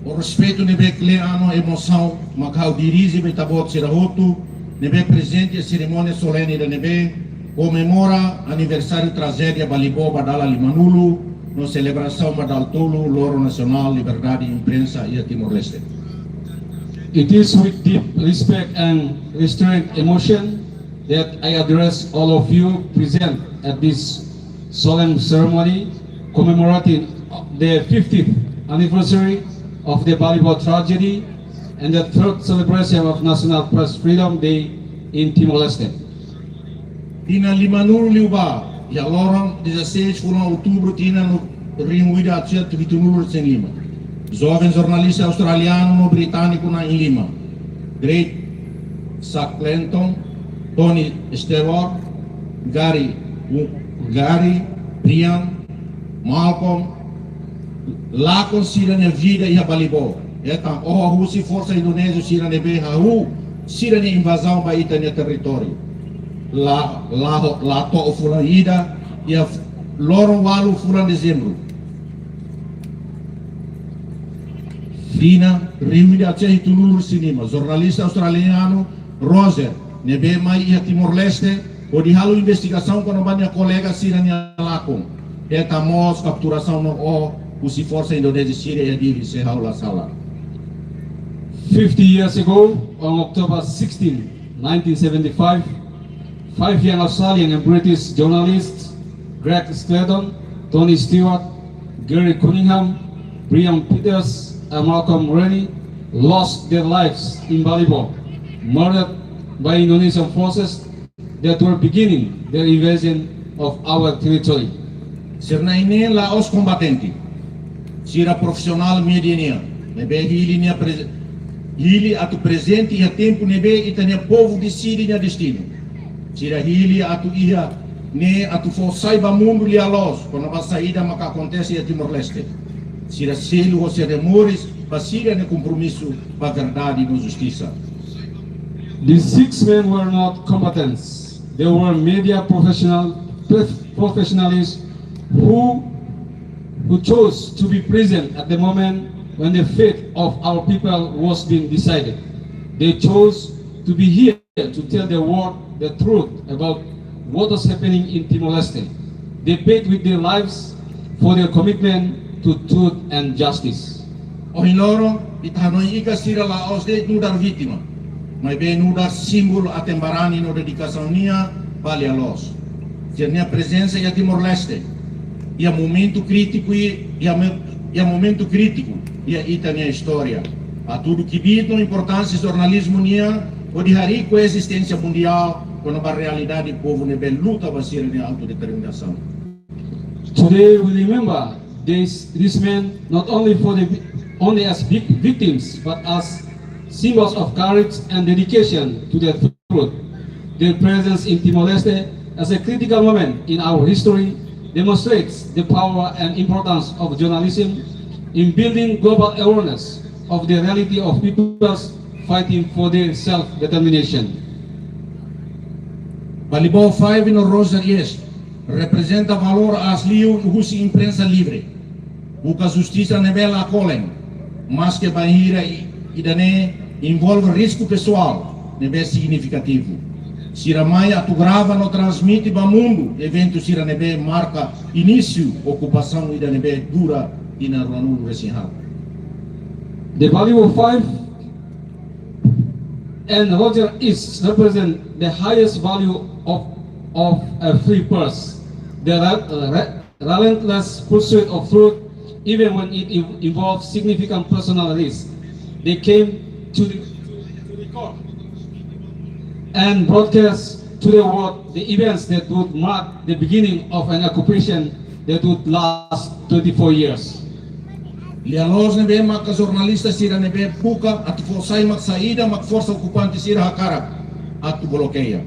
Speaker 7: O respeito nebe cleano emoção, macau dirige betabot sirahotu, nebe presente a cerimônia solene da nebe, comemora aniversário tragédia Balibo Badala Limanulu, no celebração Badal Tolo, Loro Nacional, Liberdade, Imprensa e Timor-Leste.
Speaker 8: It is with deep respect and restrained emotion that I address all of you present at this solemn ceremony commemorating the 50th anniversary of the Balibo tragedy and the third celebration of National Press Freedom Day in Timor-Leste.
Speaker 7: Tina Limanulu Liuba, ya lorong 16 outubro tina no Ringuida Atsia Twitunur em Lima. Jovem jornalista australiano no britânico na em Lima. Great Sacklenton, Tony Stewart, Gary, Brian, Malcolm, lá considera a vida e a Balibo. Então, a Rússia e força indonésia sira nebe haú, sira ne invasão ba ita ne território. Lá to fulan ida e a lorong walu fulan dezembro. Fina, riunida a Hitulur Cinema, jornalista australiano Roger, nebe mai ia Timor-Leste, O di halu investigação quando banyak colega sira niya lakong. Eta mos capturação no o si força Indonésia sira e diri se haula sala.
Speaker 8: 50 years ago, on October 16, 1975, 5 young Australian and British journalists, Greg Skeldon, Tony Stewart, Gary Cunningham, Brian Peters, and Malcolm Rennie, lost their lives in Balibo, murdered by Indonesian forces that were beginning their invasion of our territory.
Speaker 7: Sirna ini la os combatente. Sira profissional media niya. Nebe hili niya hili atu presente e a tempo nebe itania povo decide niya destino. Sira hili atu iha ne atu fo saiba mundo li alos quando a saída maka acontece em Timor-Leste. Sira selo ou se demores pasira ne compromisso para verdade e justiça.
Speaker 8: These 6 men were not combatants. They were media professionals who chose to be present at the moment when the fate of our people was being decided. They chose to be here to tell the world the truth about what was happening in Timor-Leste. They paid with their lives for their commitment to truth and justice.
Speaker 7: O hinoro ithanoi ika sira la os de nudar vítima. Mas bem nudar símbolo atembarani no dedicação nia vale a los. Se minha presença em Timor-Leste e a momento crítico e a momento crítico e a minha história. A tudo que diz no importância jornalismo nia o de hari coexistência mundial quando a realidade do povo nebe luta vacina de autodeterminação.
Speaker 8: Today we remember these men not only as victims but as symbols of courage and dedication to the truth. Their presence in Timor-Leste as a critical moment in our history demonstrates the power and importance of journalism in building global awareness of the reality of peoples fighting for their self-determination.
Speaker 7: Balibão 5 no Rosariés representa valor as liu husi imprensa livre. Buka justiça nebela acolhem, mas que bahira e dane envolve risco pessoal, nebe significativo. Sira mai atu grava no transmite ba mundo, evento sira nebe marca início ocupação e da nebe dura e na ruanu resinhal.
Speaker 8: The Value 5 and Roger East represent the highest value of a free purse, the relentless pursuit of truth, even when it involves significant personal risk. They came to record and broadcast to the world the events that would mark the beginning of an occupation that would last 24 years.
Speaker 7: Lialos nebe maka jornalista sira nebe buka atu forsai mak saída mak força ocupante sira hakara atu bloqueia.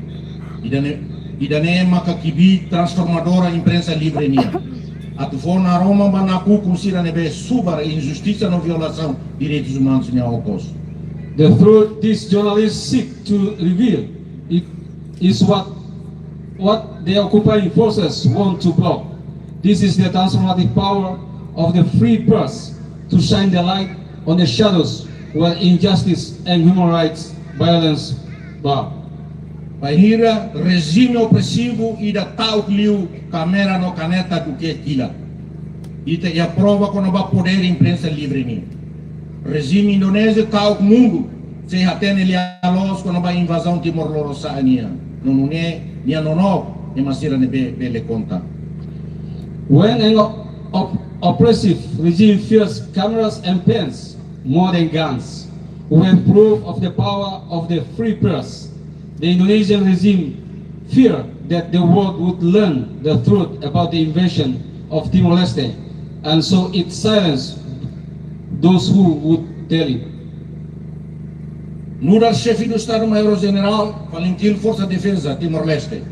Speaker 7: Idane maka kibi transformadora imprensa livre nia. Atu fona Roma banaku com sira nebe subar injustiça no violação direitos humanos nia okos.
Speaker 8: The truth these journalists seek to reveal is what the occupying forces want to block. This is the transformative power of the free press to shine the light on the shadows where injustice and human rights violence bar.
Speaker 7: Bahira regime opressivo e da tal liu câmera no caneta do que aquilo. Ita e a prova quando vai poder imprensa livre ni. Regime Indonésia tal mundo se atene ali a los quando vai invasão Timor-Leste ania. Não é nia nono e masira ne bele conta.
Speaker 8: When an oppressive regime fears cameras and pens more than guns, we have proof of the power of the free press. The Indonesian regime feared that the world would learn the truth about the invasion of Timor-Leste, and so it silenced those who would tell it.
Speaker 7: No chefe do Estado-Maior-General, Valentim Força de Defesa Timor-Leste,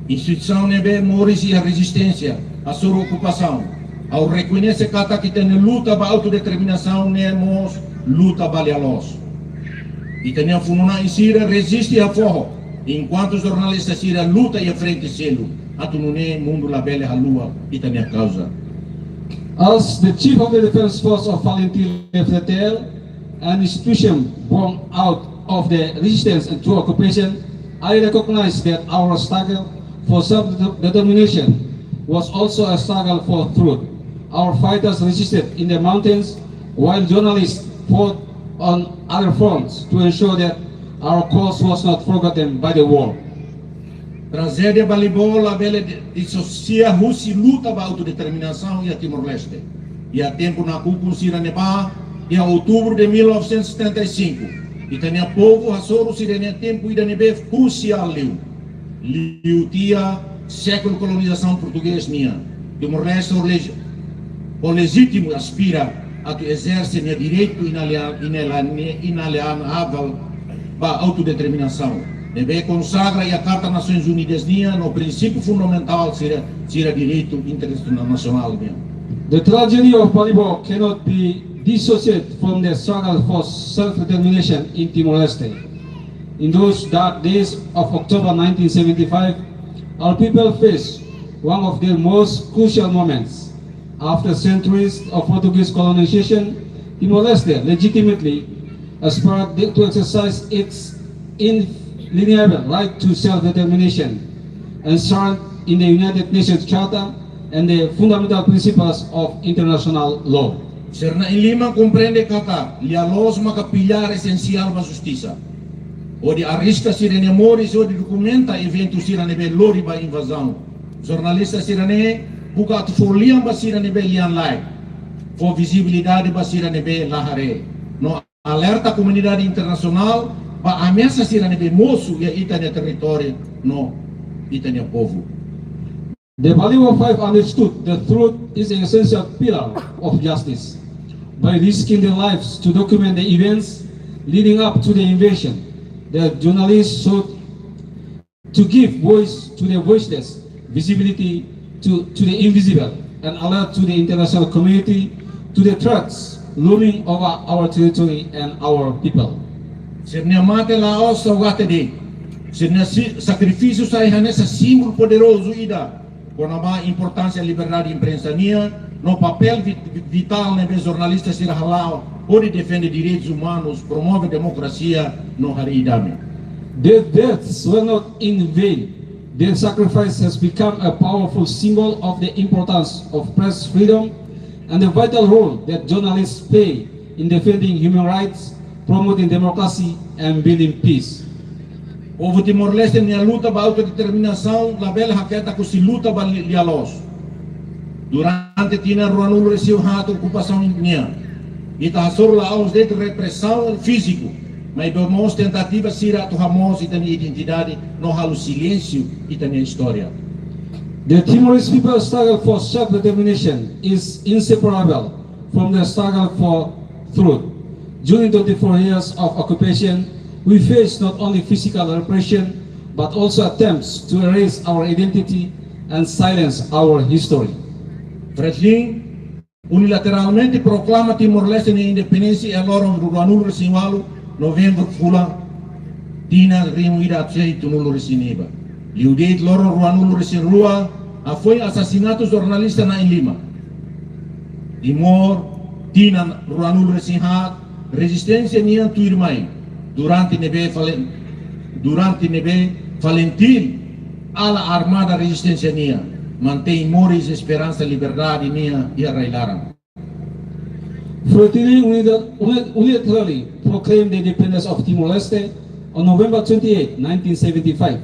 Speaker 7: instituição nebe moris e a resistência à sua ocupação, ao reconhecer que tem luta para autodeterminação, nemos luta balealos. E tem a fununa e sira resiste a forro, enquanto os jornalistas sira luta e a frente selo, atunune mundo la bele a lua e tem a causa.
Speaker 8: As the chief of the defense force of Valentim FTL, an institution born out of the resistance to occupation, I recognize that our struggle for self-determination was also a struggle for truth. Our fighters resisted in the mountains while journalists fought on other fronts to ensure that our cause was not forgotten by the world.
Speaker 7: Tragédia Balibola, bela dissocia Rússia luta para a autodeterminação e a Timor-Leste. E a tempo na Cucuncira Nepá, e a outubro de 1975. E tem a povo a soro sirene tempo e da nebe crucial liu tia século colonização português minha. Timor-Leste o legítimo aspira a que exerce o direito inalienável para a autodeterminação. Deve consagra e a Carta das Nações Unidas no princípio fundamental ser direito internacional.
Speaker 8: The tragedy of Balibo cannot be dissociated from the struggle for self-determination in Timor-Leste. In those dark days of October 1975, our people faced one of their most crucial moments. After centuries of Portuguese colonization, Timor-Leste legitimately aspired to exercise its inalienable right to self-determination, enshrined in the United Nations Charter and the fundamental principles of international law.
Speaker 7: Serna em Lima compreende Qatar, li a los pilar essencial para a justiça. O de arrisca sirene mores o de documenta evento sirene lori para invasão. Jornalista sirene buka tu foliam para sirene lian lai. For visibilidade para sirene lahare. No alerta a comunidade internacional para ameaça sirene moço e itania território no itania povo.
Speaker 8: The Balibo Five understood the truth is an essential pillar of justice. By risking their lives to document the events leading up to the invasion, the journalists sought to give voice to the voiceless, visibility to the invisible, and alert to the international community to the threats looming over our territory and our people.
Speaker 7: Sernia mate la ossa wate de. Sernia sacrifício sai nessa símbolo poderoso ida. Com a importância da liberdade de imprensa no papel vital de jornalistas ser halal, pode defender direitos humanos, promove democracia no Haridame.
Speaker 8: Their deaths were not in vain. Their sacrifice has become a powerful symbol of the importance of press freedom and the vital role that journalists play in defending human rights, promoting democracy, and building peace.
Speaker 7: Povo Timor-Leste na luta para a autodeterminação, a bela raqueta que se luta para lialos. Durante tina Ruanul recebeu a ocupação minha. E está sobre a aos de repressão físico, mas domos tentativa de a torramos e também identidade, no halo silêncio e também história.
Speaker 8: The Timorese people's struggle for self-determination is inseparable from the struggle for truth. During 24 years of occupation, we faced not only physical repression, but also attempts to erase our identity and silence our history.
Speaker 7: Fretlin unilateralmente proclama Timor-Leste na independência e agora no Ruanul Resinualo, novembro fula, tina reunida a jeito no Resiniba. E o deit loro Ruanul Resinrua, foi assassinato jornalista na Lima. Timor, tina Ruanul Resinhat, resistência nia tuirmai. Durante nebe Valentim ala armada resistência nia mantém mores esperança liberdade nia e arrailaram.
Speaker 8: Fretilin unilaterally proclaimed the independence of Timor-Leste on November 28, 1975,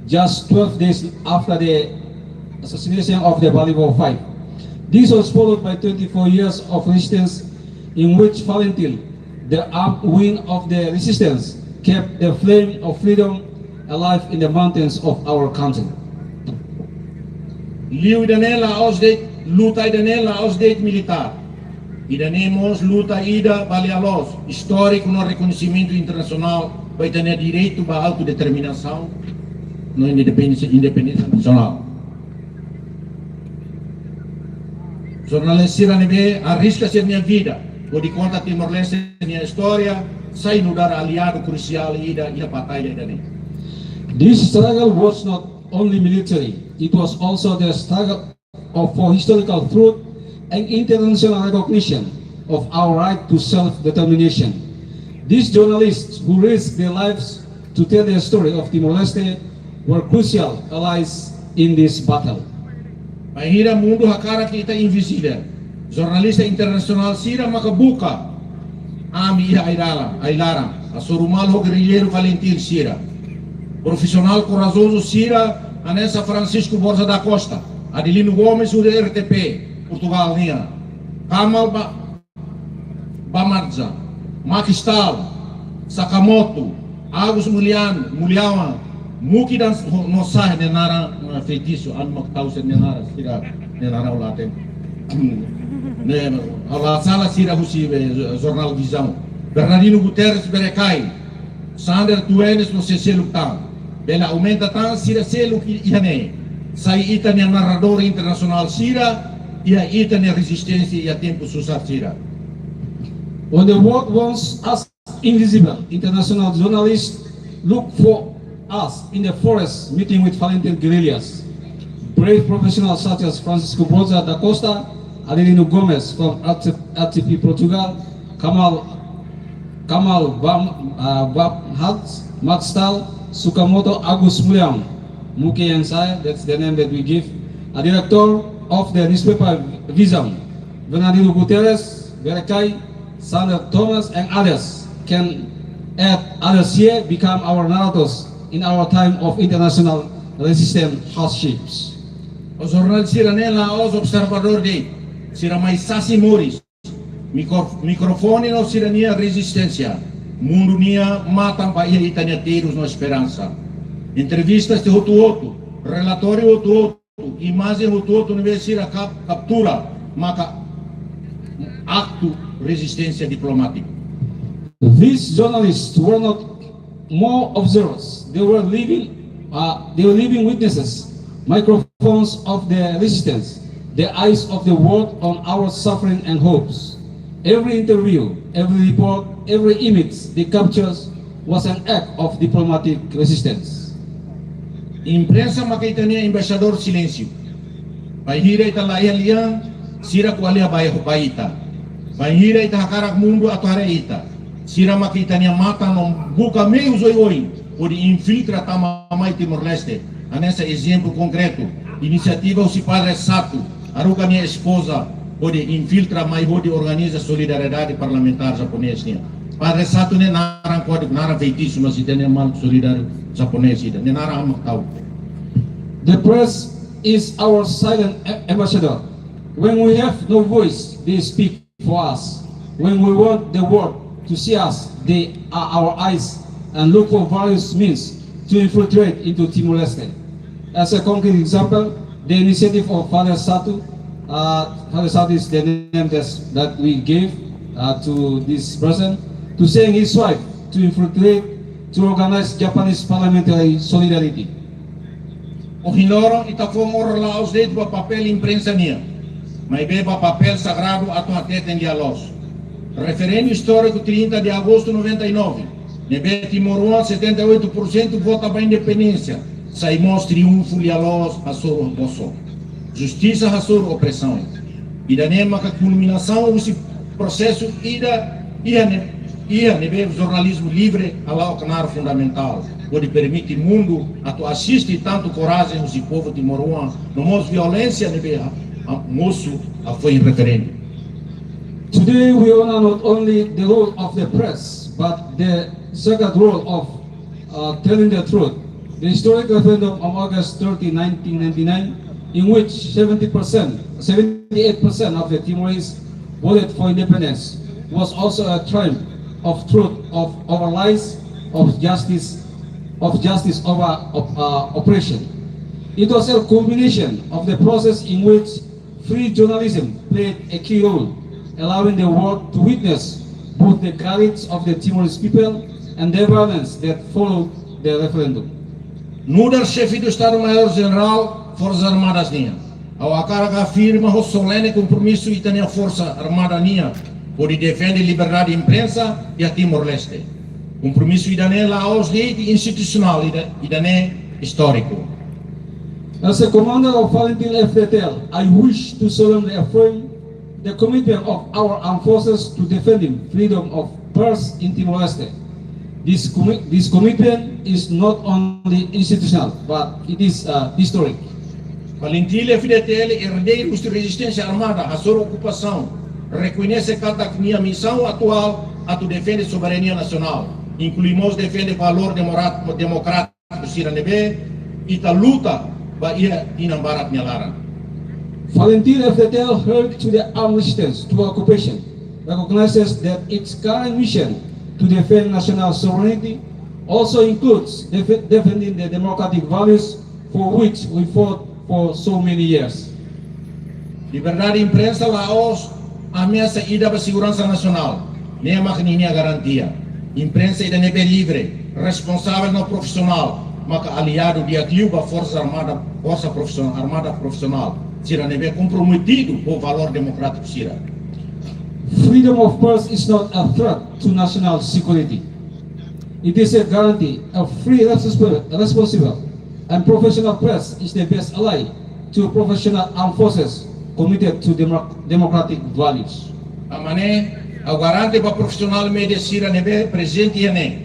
Speaker 8: just 12 days after the assassination of the Balibo Five. This was followed by 24 years of resistance in which Valentin, the armed wing of the resistance, kept the flame of freedom alive in the mountains of our country.
Speaker 7: Liu idanela aos deit luta idanela aos deit militar. Idanemos luta ida balialos histórico no reconhecimento internacional para ter direito à autodeterminação no independência nacional. Jornalista nebe arrisca ser minha vida. Pode contar Timor-Leste minha história, sai no dar aliado crucial e a batalha dele.
Speaker 8: This struggle was not only military, it was also the struggle for historical truth and international recognition of our right to self-determination. These journalists who risked their lives to tell the story of Timor-Leste were crucial allies in this battle.
Speaker 7: Mahira mundo hakara kita invisível. Jornalista internacional sira makabuka. Ami iha ailara. Asurumal ho guerrilheiro Valentim sira. Profissional corajoso sira Anessa Francisco Borja da Costa. Adelino Gomes o RTP Portugal nia. Kamal Bamarza. Makistal. Sakamoto. Agus Mulyawan. Muki dan nosah nenara feitiço an maktau se nenara sira nenara ulaten. Ne ala sala sira husi jornal Visão. Bernardino Guterres berekai. Sander Tuenes no CC Lutang. Bela aumenta tan sira selu ihane. Sai ita ne narrador internacional sira ia ita ne resistência ia tempo susar sira.
Speaker 8: When the world wants us invisible, international journalists look for us in the forest meeting with Valentin guerrillas. Brave professionals such as Francisco Borja da Costa, Adelino Gomes from RTP Portugal, Kamal Babhats, Matstal, Sukamoto Agus Mulyam, Muki and Sai, that's the name that we give, a director of the newspaper Visão, Bernardino Guterres, Berekai, Sander Thomas and others can add others here become our narrators in our time of international resistance hardships.
Speaker 7: O jornal sira nela os observador de sira mais Sassi Morris. Microfone no sira nia resistência. Mundo nia matam pa ia itania tiros no esperança. Entrevistas de Rotuoto, relatório Rotuoto, imagem Rotuoto no sira captura, maka acto resistência diplomática.
Speaker 8: These journalists were not more observers; they were living witnesses, microphones of the resistance, the eyes of the world on our suffering and hopes. Every interview, every report, every image they captured was an act of diplomatic resistance.
Speaker 7: Imprensa makaitania embaixador silêncio. Bahira italaya liang sira kualia baita. Bahira itahakarak mundo atuare ita. Sira makitania mata no buka meio zoioi pode infiltra tamamai Timor-Leste. Nessa exemplo concreto, iniciativa o Padre Sato, aruga minha esposa pode infiltra mais pode organiza solidariedade parlamentar japonesa. Padre Sato ne naran pode naran feitiço mas idene mal solidário japonês ida ne naran amakau.
Speaker 8: The press is our silent ambassador. When we have no voice, they speak for us. When we want the world to see us, they are our eyes and look for various means to infiltrate into Timor-Leste. As a concrete example, the initiative of Father Sato, Father Sato is the name that we gave to this person, to send his wife to infiltrate to organize Japanese parliamentary solidarity.
Speaker 7: O hinoro itafomor laos dentro do papel imprensa nia, mas beba papel sagrado ato ateten dialos. Referendo histórico 30 de agosto de 99, nebe Timor-Leste 78% vota para a independência, saímos triunfo lialos a sua opressão. Justiça a sua opressão. E da nema que a culminação desse processo ia nebe jornalismo livre a lá o canal fundamental, onde permite mundo a tu assiste tanto coragem no povo de Timor-Leste, não mos violência nebe a moço a foi em referendo.
Speaker 8: Today we honor not only the role of the press, but the sacred role of telling the truth. The historic referendum of August 30, 1999, in which 78% of the Timorese voted for independence, was also a triumph of truth, of our lies, of justice over oppression. It was a culmination of the process in which free journalism played a key role, allowing the world to witness both the courage of the Timorese people and the violence that followed the referendum.
Speaker 7: Nuder chefe do Estado-Maior-General Forças Armadas nia, ao acarga afirma o solene compromisso e tem a Força Armada nia, pode defender a liberdade de imprensa e a Timor-Leste. Compromisso idane lá aos direitos institucional idane histórico.
Speaker 8: As a commander of Valentin FDTL, I wish to solemnly affirm the commitment of our armed forces to defending freedom of press in Timor-Leste. This commitment is not only institutional, but it is historic.
Speaker 7: Valentília FDTL, herdeiros de resistência armada, a sua ocupação, reconhece cada minha missão atual a tu defender soberania nacional. Incluímos defender valor democrático Siranebe e a luta para ir inambarat nyalaran.
Speaker 8: Volunteer FDTL held to the armed resistance to occupation, recognizes that its current mission to defend national sovereignty also includes defending the democratic values for which we fought for so many years.
Speaker 7: Liberdade de imprensa Laos ameaça ida para a segurança nacional. Nem a garantia. Imprensa ida nebe livre, responsável não profissional, mas aliado de atlio para força armada profissional. Sira nebe comprometido com o valor democrático sira.
Speaker 8: Freedom of press is not a threat to national security. It is a guarantee of free, responsible, and professional press is the best ally to professional armed forces committed to democratic values.
Speaker 7: Amane, ao garante para profissional média sira nebe presente e nem.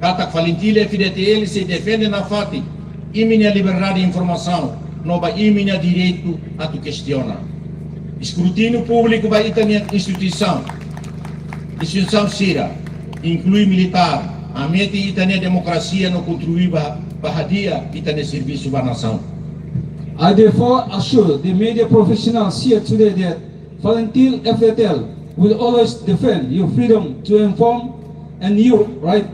Speaker 7: Kata Valentília FDTL se defende na FATI, imine a liberdade de informação, não vai imine a direito a tu questiona. Escrutínio público vai ter instituição sira, inclui militar, a meta e a democracia não contribui para a dia e a serviço para a nação.
Speaker 8: I therefore assure the media professionals here today that Volunteer FDTL will always defend your freedom to inform and your right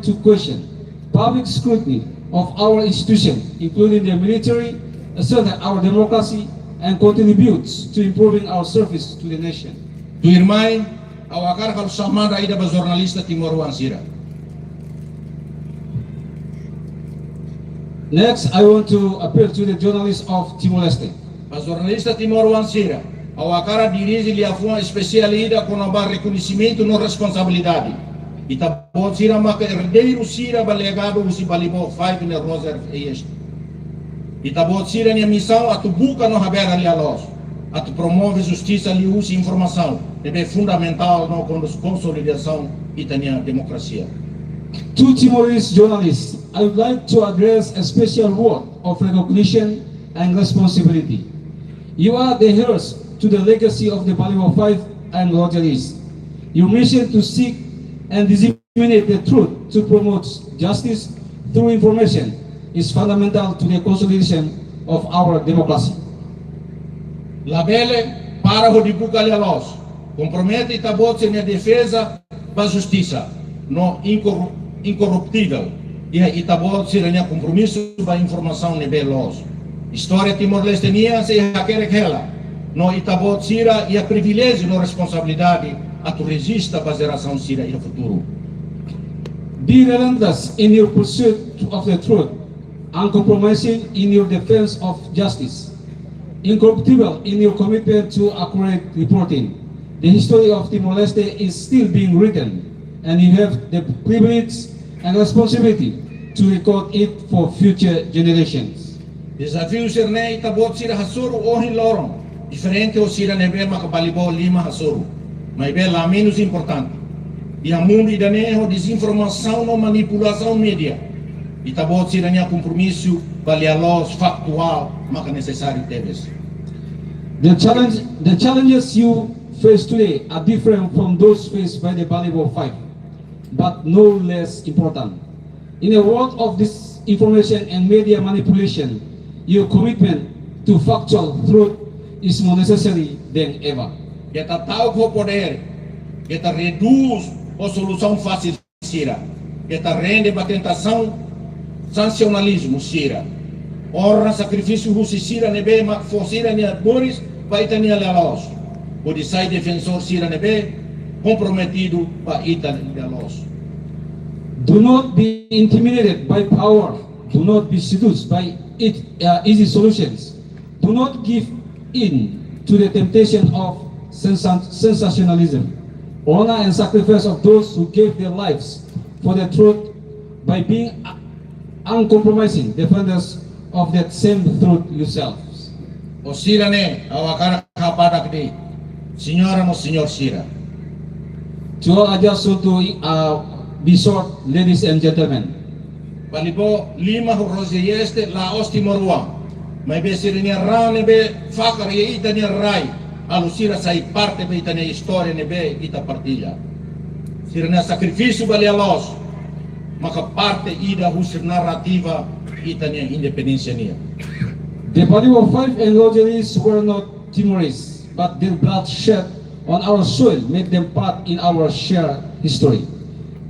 Speaker 8: to question. Public scrutiny of our institutions, including the military, assert our democracy and contributes to improving our service to the nation.
Speaker 7: Tu irmã, ao agar kalau samada ida ba jornalista Timoruan sira.
Speaker 8: Next, I want to appeal to the journalists of Timor-Leste.
Speaker 7: Ba jornalista Timoruan sira, ao agar dirige li afua especial ida com ba reconhecimento no responsabilidade. Ita pode sira maka herdeiro sira ba legado usi balibo 5 na Roser este. Ita pode sira nia missão a tu buca no haber ali alos. A tu promove justiça ali usi informação. É fundamental no consolidação itania democracia.
Speaker 8: To Timorese journalists, I would like to address a special word of recognition and responsibility. You are the heirs to the legacy of the Balibo 5 and Rogeries. Your mission to seek and disseminate the truth to promote justice through information is fundamental to the consolidation of our democracy.
Speaker 7: Labele para o dibuca ali alos. Compromete tabot na defesa da justiça, no incorruptível. E itabot se renya compromisso da informação nebe los. História Timor-Leste nia se haquere ela. No itabot sira e a privilégio no responsabilidade a tu resista a geração sira e no futuro.
Speaker 8: Be relentless in your pursuit of the truth, uncompromising in your defense of justice, incorruptible in your commitment to accurate reporting. The history of Timor-Leste is still being written, and you have the privilege and responsibility to record it for future generations.
Speaker 7: Desafio sirne itabot sira hasuru ohin lorong, diferente o sira nebe makabalibo 5 hasuru. Mas bem lá menos importante. E a mundo idaneho desinformação no manipulação média. E tabot sira nia compromisso balialos factual maka necessário teves.
Speaker 8: The challenges you face today are different from those faced by the Balibo 5, but no less important. In a world of disinformation and media manipulation, your commitment to factual truth is more necessary than ever.
Speaker 7: Kita tahu ko poder, kita reduz a solução fácil sira, kita rende a tentação sancionalismo sira. Ora sacrifício russo sira nebe mak fosira ni boris vai tania lalos. O de sai defensor sira nebe comprometido para ita lalos.
Speaker 8: Do not be intimidated by power. Do not be seduced by easy solutions. Do not give in to the temptation of sensationalism. Honor and sacrifice of those who gave their lives for the truth by being uncompromising defenders of that same truth yourselves.
Speaker 7: O sira ne awakara kapadak di senhora no senhor sira.
Speaker 8: To all, I just want to be short, ladies and gentlemen.
Speaker 7: Balibo 5 Rosieste la Ostimoruan. May be sira niya ra ne be fakar ye ita niya rai. Alu sira sa parte be ita niya história ne be ita partilha. Sira niya sacrifício bali alos. Maka parte ida husir narrativa ita niya independência niya.
Speaker 8: The Balibo 5 and Rogeries were not Timorese, but their blood shed on our soil made them part in our shared history.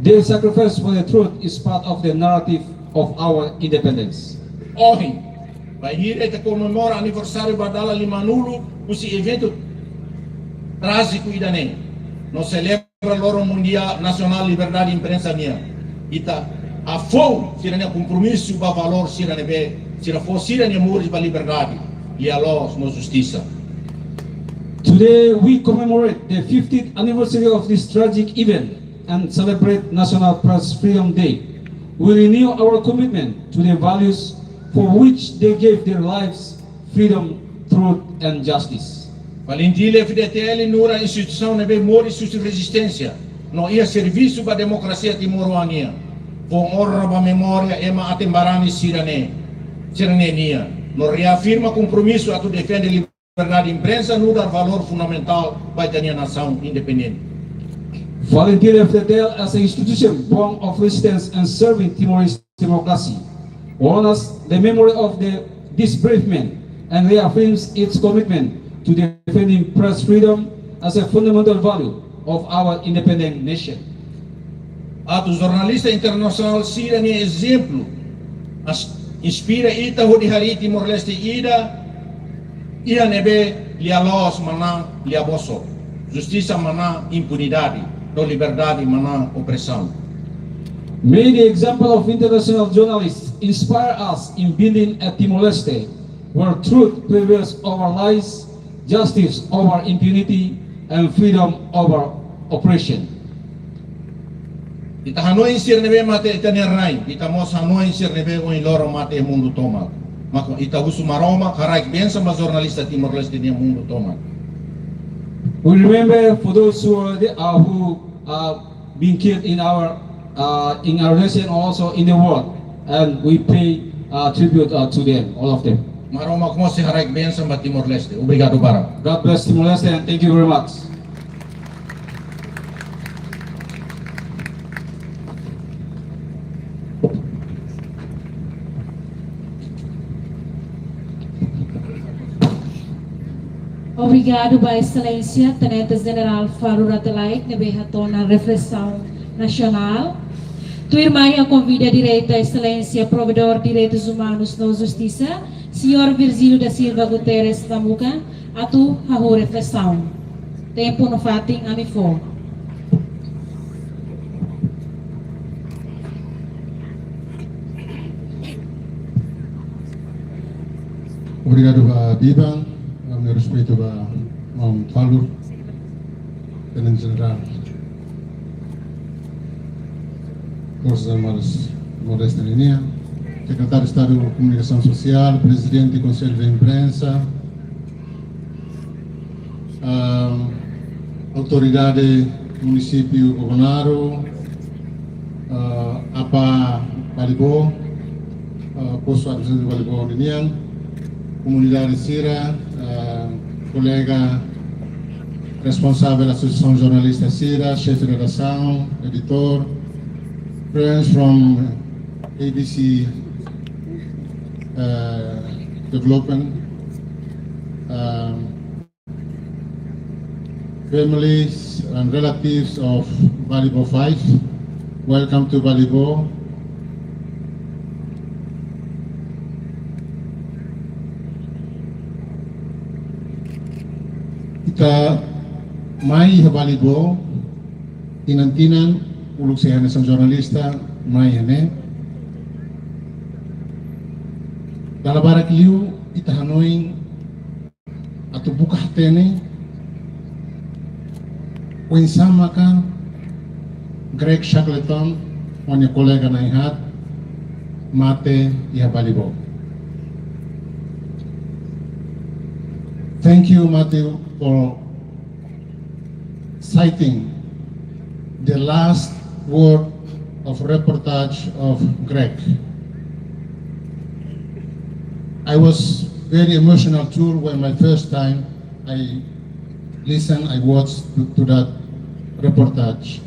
Speaker 8: Their sacrifice for the truth is part of the narrative of our independence.
Speaker 7: Ohi, vai hira ita comemora aniversário badala limanulo usi evento trágico idane. No celebra loro mundial nacional liberdade de imprensa nia. Ita a fou sira ne compromisso ba valor sira ne be sira fo sira ne muris ba liberdade e a los no justiça.
Speaker 8: Today we commemorate the 50th anniversary of this tragic event and celebrate National Press Freedom Day. We renew our commitment to the values for which they gave their lives: freedom, truth, and justice.
Speaker 7: Valentile FDTL nura instituição ne be mori su resistência. No ia serviço ba democracia timoroania. Fo honra ba memória ema atembarani sirane nia. No reafirma compromisso a tu defender liberdade de imprensa no dar valor fundamental para a nação independente.
Speaker 8: Volunteer FDTL as an institution born of resistance and serving Timorese democracy honors the memory of this brave man and reaffirms its commitment to defending press freedom as a fundamental value of our independent nation.
Speaker 7: Ato jornalista internacional sira ni exemplo inspira ita ho di hari Timor Leste ida ia nebe lialos mana liaboso justiça mana impunidade no liberdade mana opressão.
Speaker 8: May the example of international journalists inspire us in building a Timor-Leste where truth prevails over lies, justice over impunity, and freedom over oppression.
Speaker 7: Ita Hanoi sir nebe mate ita nerai, ita mos Hanoi sir nebe o loro mate mundo tomal. Mako ita husu maroma karaik bensa ma jornalista Timor-Leste ni mundo tomal.
Speaker 8: We remember for those who been killed in our nation, also in the world, and we pay tribute to them, all of them.
Speaker 7: Maroma como se karaik bensa ma Timor-Leste. Obrigado bara.
Speaker 8: God bless Timor-Leste and thank you very much.
Speaker 6: Obrigado, Ba Excelência, Tenente General Faro Ratelait, na Behatona Reflexão Nacional. Tua irmã convida a direita, Excelência, Provedor de Direitos Humanos na Justiça, Senhor Virgílio da Silva Guterres Tamuca, a tu a reflexão. Tempo no fating a mi for.
Speaker 9: Obrigado, Biba. Meu respeito a Mão Falo, Tenente General, Forças Armadas Timor-Leste Linha, Secretário de Estado de Comunicação Social, Presidente do Conselho de Imprensa, Autoridade do Município Governaro, APA Balibo, Posto Administrativo Balibo Linha, Comunidade Sira, colega responsável da Associação Jornalista Sira, chefe de redação, editor, friends from ABC Development, families and relatives of Balibo 5, welcome to Balibo. Kita mai Balibo tinantinan uluk sehana sang jornalista mai hane dalabarak liu ita Hanoi atau buka hatene wen sama ka Greg Shackleton wanya kolega naihat mate iha Balibo. Thank you, Matthew, for citing the last word of reportage of Greg. I was very emotional tour when my first time I listened, I watched to that reportage.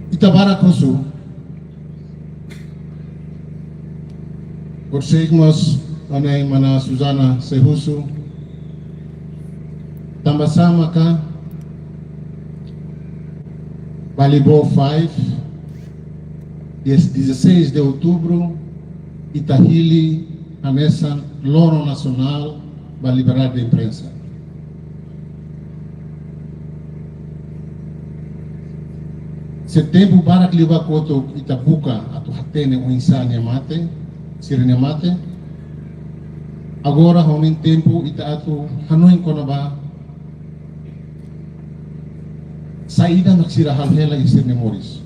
Speaker 9: Itabara Kusu, Porsigmos, Anay Mana Susana Sehusu, Tambasama ka, Balibo 5, 16 de outubro, Itahili, Anesan, Loro Nacional, para liberar da imprensa. Setembro, para que liba koto Itabuka, ato hatene o insania mate, sirene mate. Agora, honin tempo, ita ato hanuin ko na ba, saída nagsirahal hela isir ni Morris.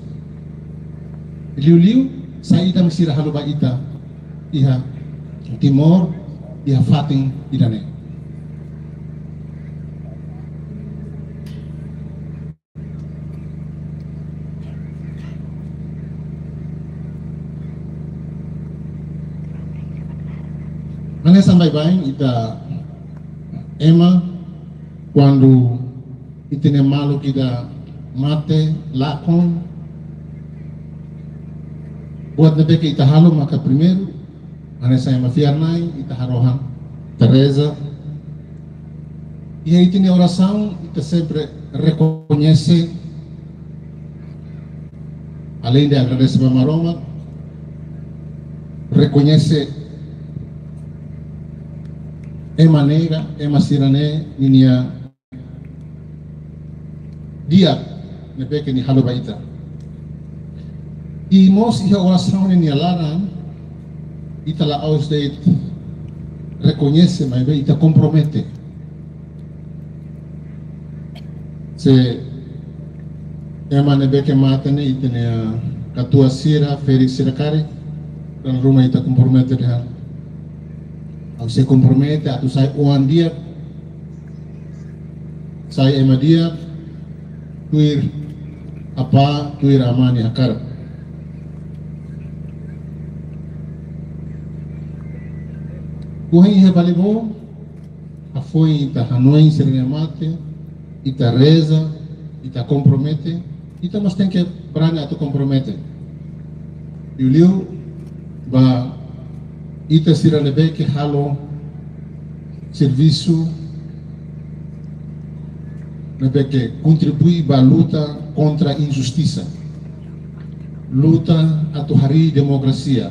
Speaker 9: Liu-liu, saída nagsirahal ba ita, iha Timor, iha fating idane. Mana sampai bain ita Emma quando itine malu kita mate lakon buat nebe que ita halo maka primeiro mana saya mafiarnai ita harohan Teresa e aí itine oração ita sempre reconhece além de agradecer para Maroma reconhece Ema negra, ema sirane, ninia dia, nebe que ni halo baita. E mos iha oração ni alaran, ita la ausdeit reconhece, mas be ita compromete. Se ema nebe que mata ne ita ne katua sira, Felix Sirakari, dan rumah ita compromete dengan se compromete a tu sai oan dia sai ema dia tuir apa tuir amani akar kuhi he balibo a foi ita hanoi serene mate ita reza ita compromete ita mas tem que brana tu compromete Yuliu ba ita sira lebe que halo serviço lebe que contribui para a luta contra a injustiça, luta a tuhari democracia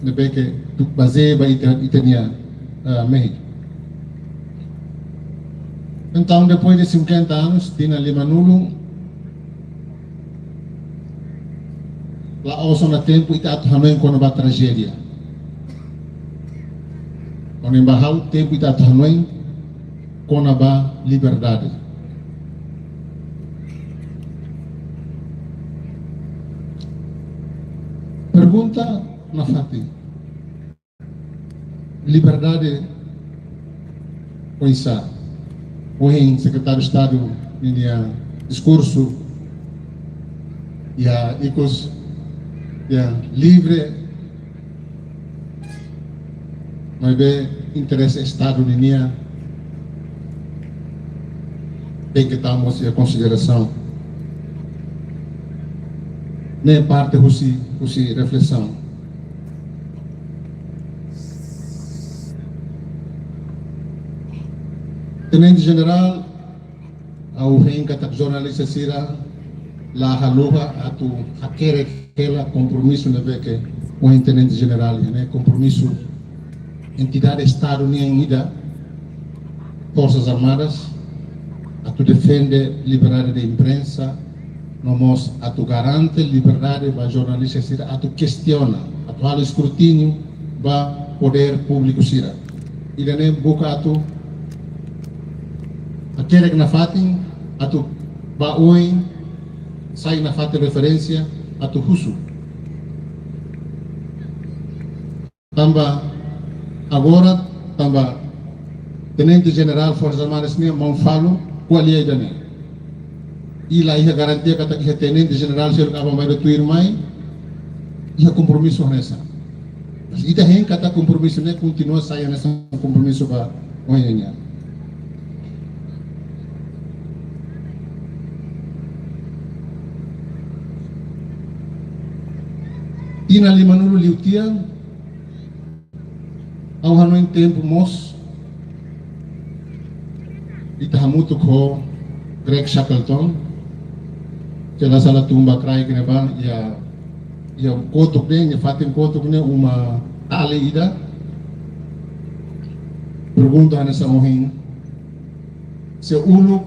Speaker 9: lebe que tu baseia ba itania mehi. Então depois de 50 anos tina limanulu lá ao na tempo ita atuhamen kono ba tragédia. Quando embahau tempo ita tahanoi com a liberdade. Pergunta na Fati. Liberdade poisa. Hoje secretário de Estado tinha discurso e a icos livre. Mas bem, interesse Estado de linha tem que estarmos em consideração. Nem parte de reflexão. Tenente General, ao rei que jornalista Sira, lá haluha atu hakere kela compromisso na que o Tenente General, né, compromisso entidade Estado unida, Forças Armadas, a tu defende liberdade de imprensa, nós a tu garante liberdade para jornalistas, a tu questiona, a tu halo escrutínio para poder público sira. E daí boca a tu aquele que na fatin, a tu ba oi sai na fatin referência a tu husu. Tamba agora tamba Tenente General Forças Armadas ni mau falo qual é dane. E lá ia garantia kata que Tenente General selo apa mai tuir mai ia compromisso nessa. Mas ita hen kata compromisso ne continua saya nessa compromisso ba onhanya. Tina lima nulu liutian au hanoin tempo mos ita hamutu ko Greg Shackleton kela sala tumba krai kene ba ya kotok ne fatin kotok ne uma ale ida pergunta nessa mohin se ulu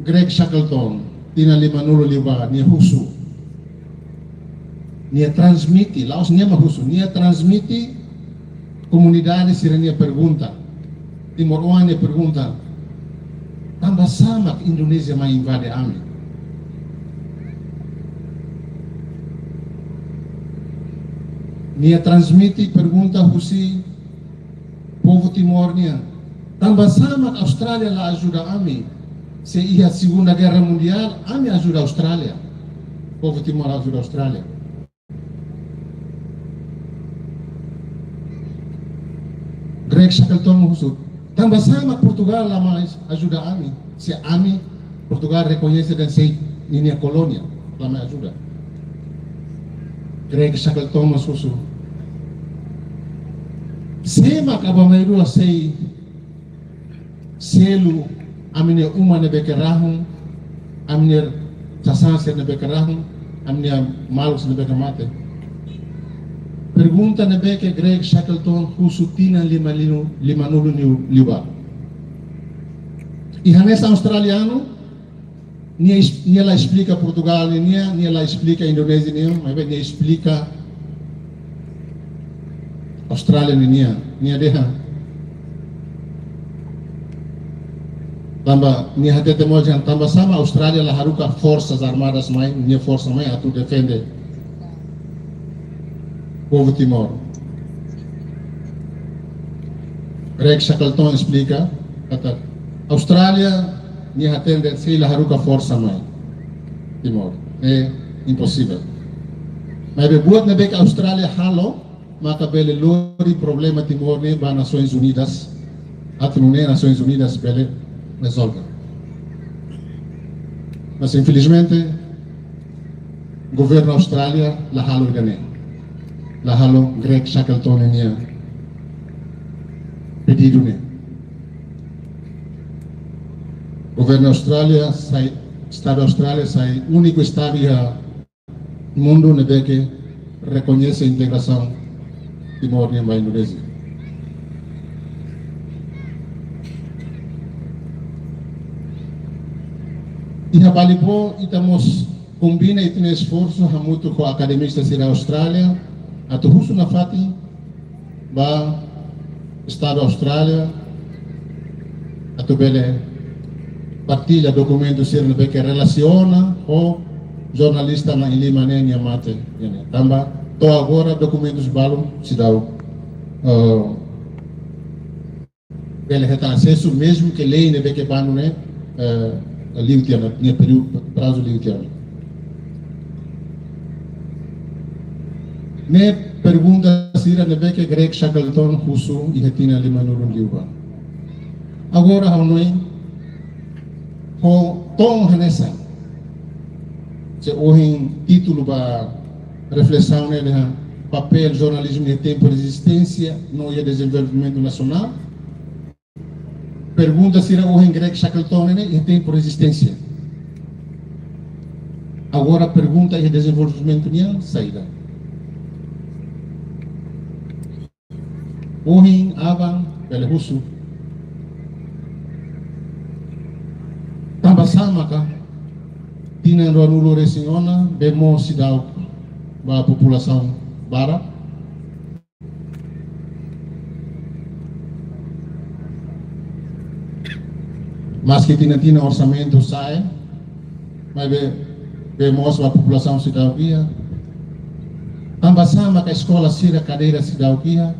Speaker 9: Greg Shackleton tina lima nulu liba ni husu nia transmiti laos nia mahusu nia transmiti comunidade sirenia pergunta Timor One pergunta tambah sama Indonesia mai invade ami nia transmiti pergunta husi povo Timor nia tambah sama Australia la ajuda ami se ia Segunda Guerra Mundial ami ajuda Australia povo Timor ajuda Australia. Greg Shackleton husut tambah sama Portugal lama ajuda ami se ami Portugal reconhece dan sei ini kolonia lama ajuda Greg Shackleton masusu sema kabamairu sei selu amine uma ne bekerahun amine sasanse ne bekerahun amine malus ne bekamate. Pergunta na beke Greg Shackleton husutina lima nulu liba. Ihanesa australiano nia la explica Portugal nia la explica Indonesia mas nia explica Australia nia deha. Tambah nia hati temojan tambah sama Australia la haruka forças armadas mai nia força mai atu defende povo Timor. Greg Shackleton explica kata Australia nia atende sei la haruka força mai Timor é impossível. Mas buat na bek Australia halo maka bele lori problema Timor ne ba Nações Unidas atu ne Nações Unidas bele resolve. Mas infelizmente governo Australia la halo gane. La halo Greg Shackleton nia pedido ne. Governo Australia sai Estado Australia sai único estado no mundo ne que reconhece a integração Timor nia ba Indonesia. Iha balipo itamos combina itine esforço hamutu ko academista sira Australia atau husu na fati ba Estado Australia atau bele partilha documento sira na que relaciona o jornalista na ilima nia mate tamba to agora documentos balum sidau bele heta acesso mesmo que lei ne que banu ne liutiana nia período prazo liutiana. Ne pergunta sira nebe que Greg Shackleton husu e retina lima nurun liuba. Agora hanoi ho tom hanesa se ohin título ba reflexão ne de papel jornalismo de tempo resistência no e desenvolvimento nacional. Pergunta sira ohin Greg Shackleton ne e tempo resistência. Agora pergunta e desenvolvimento nia saída. Ohin abang bele husu tambah sama ka tinan ronulo resingona bemo sidau ba população barat mas que tina orçamento sai mas bemos ba população sidau kia tambah sama ka escola sira cadeira sidau kia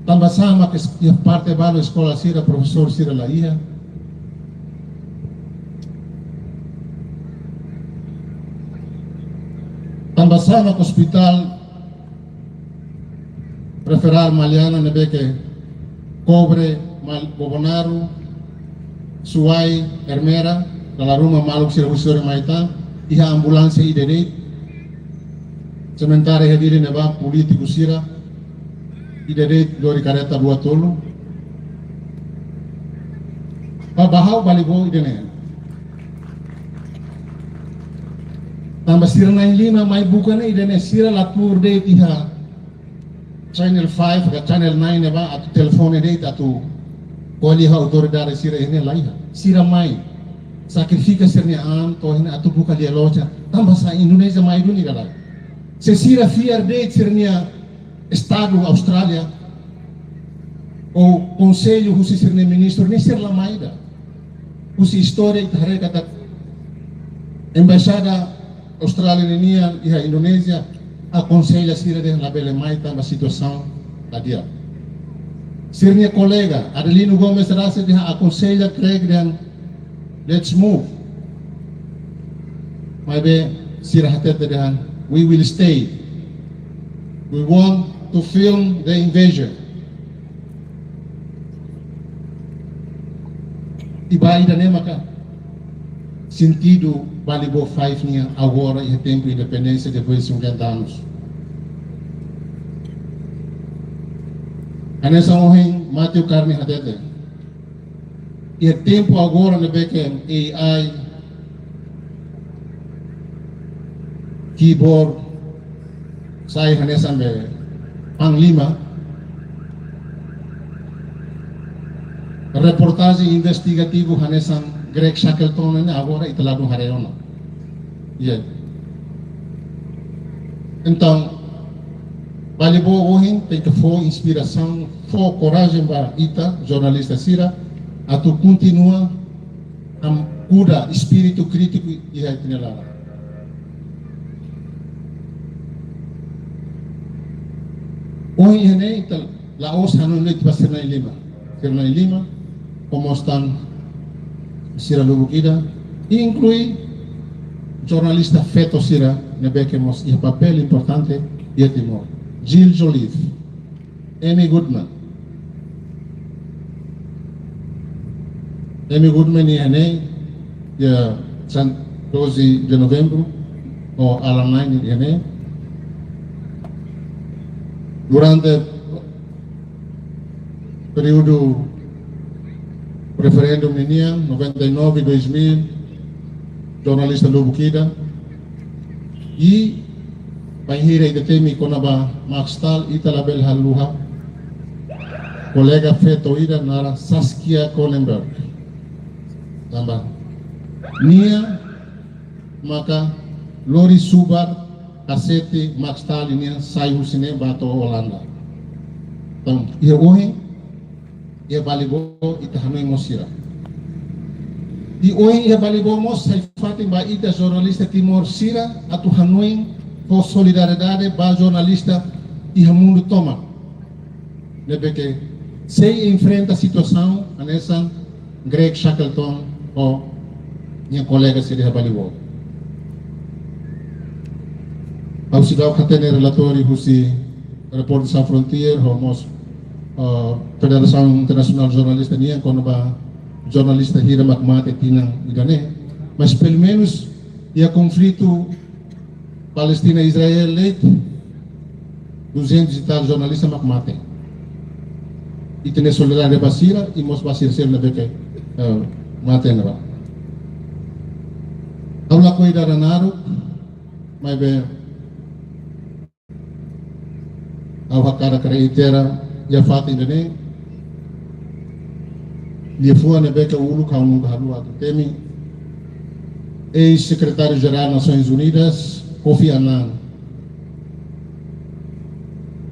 Speaker 9: tambah sama que parte balo escola sira professor sira la ia tambah sama que hospital preferar Maliana nebe que cobre Bobonaro, Suai, Hermera, dalam rumah maluk sira usur maita, iha ambulância idere, sementara hadir neba político sira, idere dori kareta dua tolo, bahau balibo idene. Tambah sira 95 mai bukan idene sira latur de iha channel 5 ke channel 9 neba atau telefone de atau koli ha autoridade sira ini laiha sira mai sacrifica sirnya an to ini atau buka dia loja tambah sa Indonesia mai duni galai se sira fiar de sirnya estado Australia o conselho husi sirnya ministro ni sir la maida husi história itare kata embaixada Australia ini iha Indonesia aconselha sira de la bele mai tambah situação da dia sirnya colega Adelino Gomes rasa dia aconselha Craig dan let's move maybe sira hatete dan we will stay, we want to film the invasion ibai dan maka sentido balibo 5 niya agora e tempo de independência depois de 50 anos. Anessa ohing Matthew Carne hatete. E tempo agora na beken AI keyboard sai hanesan be panglima reportagem investigativo hanesan Greg Shackleton agora italado hareona. Yeah. Então, balibo ohin tem que for inspiração, for coragem para ita jornalista sira, atu continua am kuda espírito crítico e itinelara. Ohin ene ital laos hanun leit basirna lima, como estão sira lubukida, inclui jornalista feto sira nebekemos e papel importante e Timor. Jill Joliffe, Amy Goodman. Amy Goodman ini dia 12 de novembro o alumni ini durante período referendum ini 99-2000 jornalista Lubukida e panghira ida temi konaba Maxtal italabel haluha kolega feto ida nara Saskia Kohlenberg tambah nia maka Lori Subar kasete Maxtal ini sayu sine bato Holanda tam ia ohe ia balibo ita hanoi mosira di ohe ia balibo mos sai fatin ba ita jornalista Timor sira atu hanoi por solidariedade ba jornalista e mundo toma nebeke se enfrenta a situação anessa Greg Shackleton ou minha colega seria balibo ao se dar catene relatório husi Repórter Sans Frontier homos Federação Internacional de Jornalistas niya quando ba jornalista hira makmate tinang igane mas pelo menos ia conflito Palestina-Israel leit 200 e tal jornalistas makmate e tem solidariedade basira e mos basir ser na beke mate na ba aula ko idaranaro mai be au hakara kreitera ya fatin dene dia fua na beke ulu ka unu halu atu temi ex-secretário-geral das Nações Unidas Kofi Annan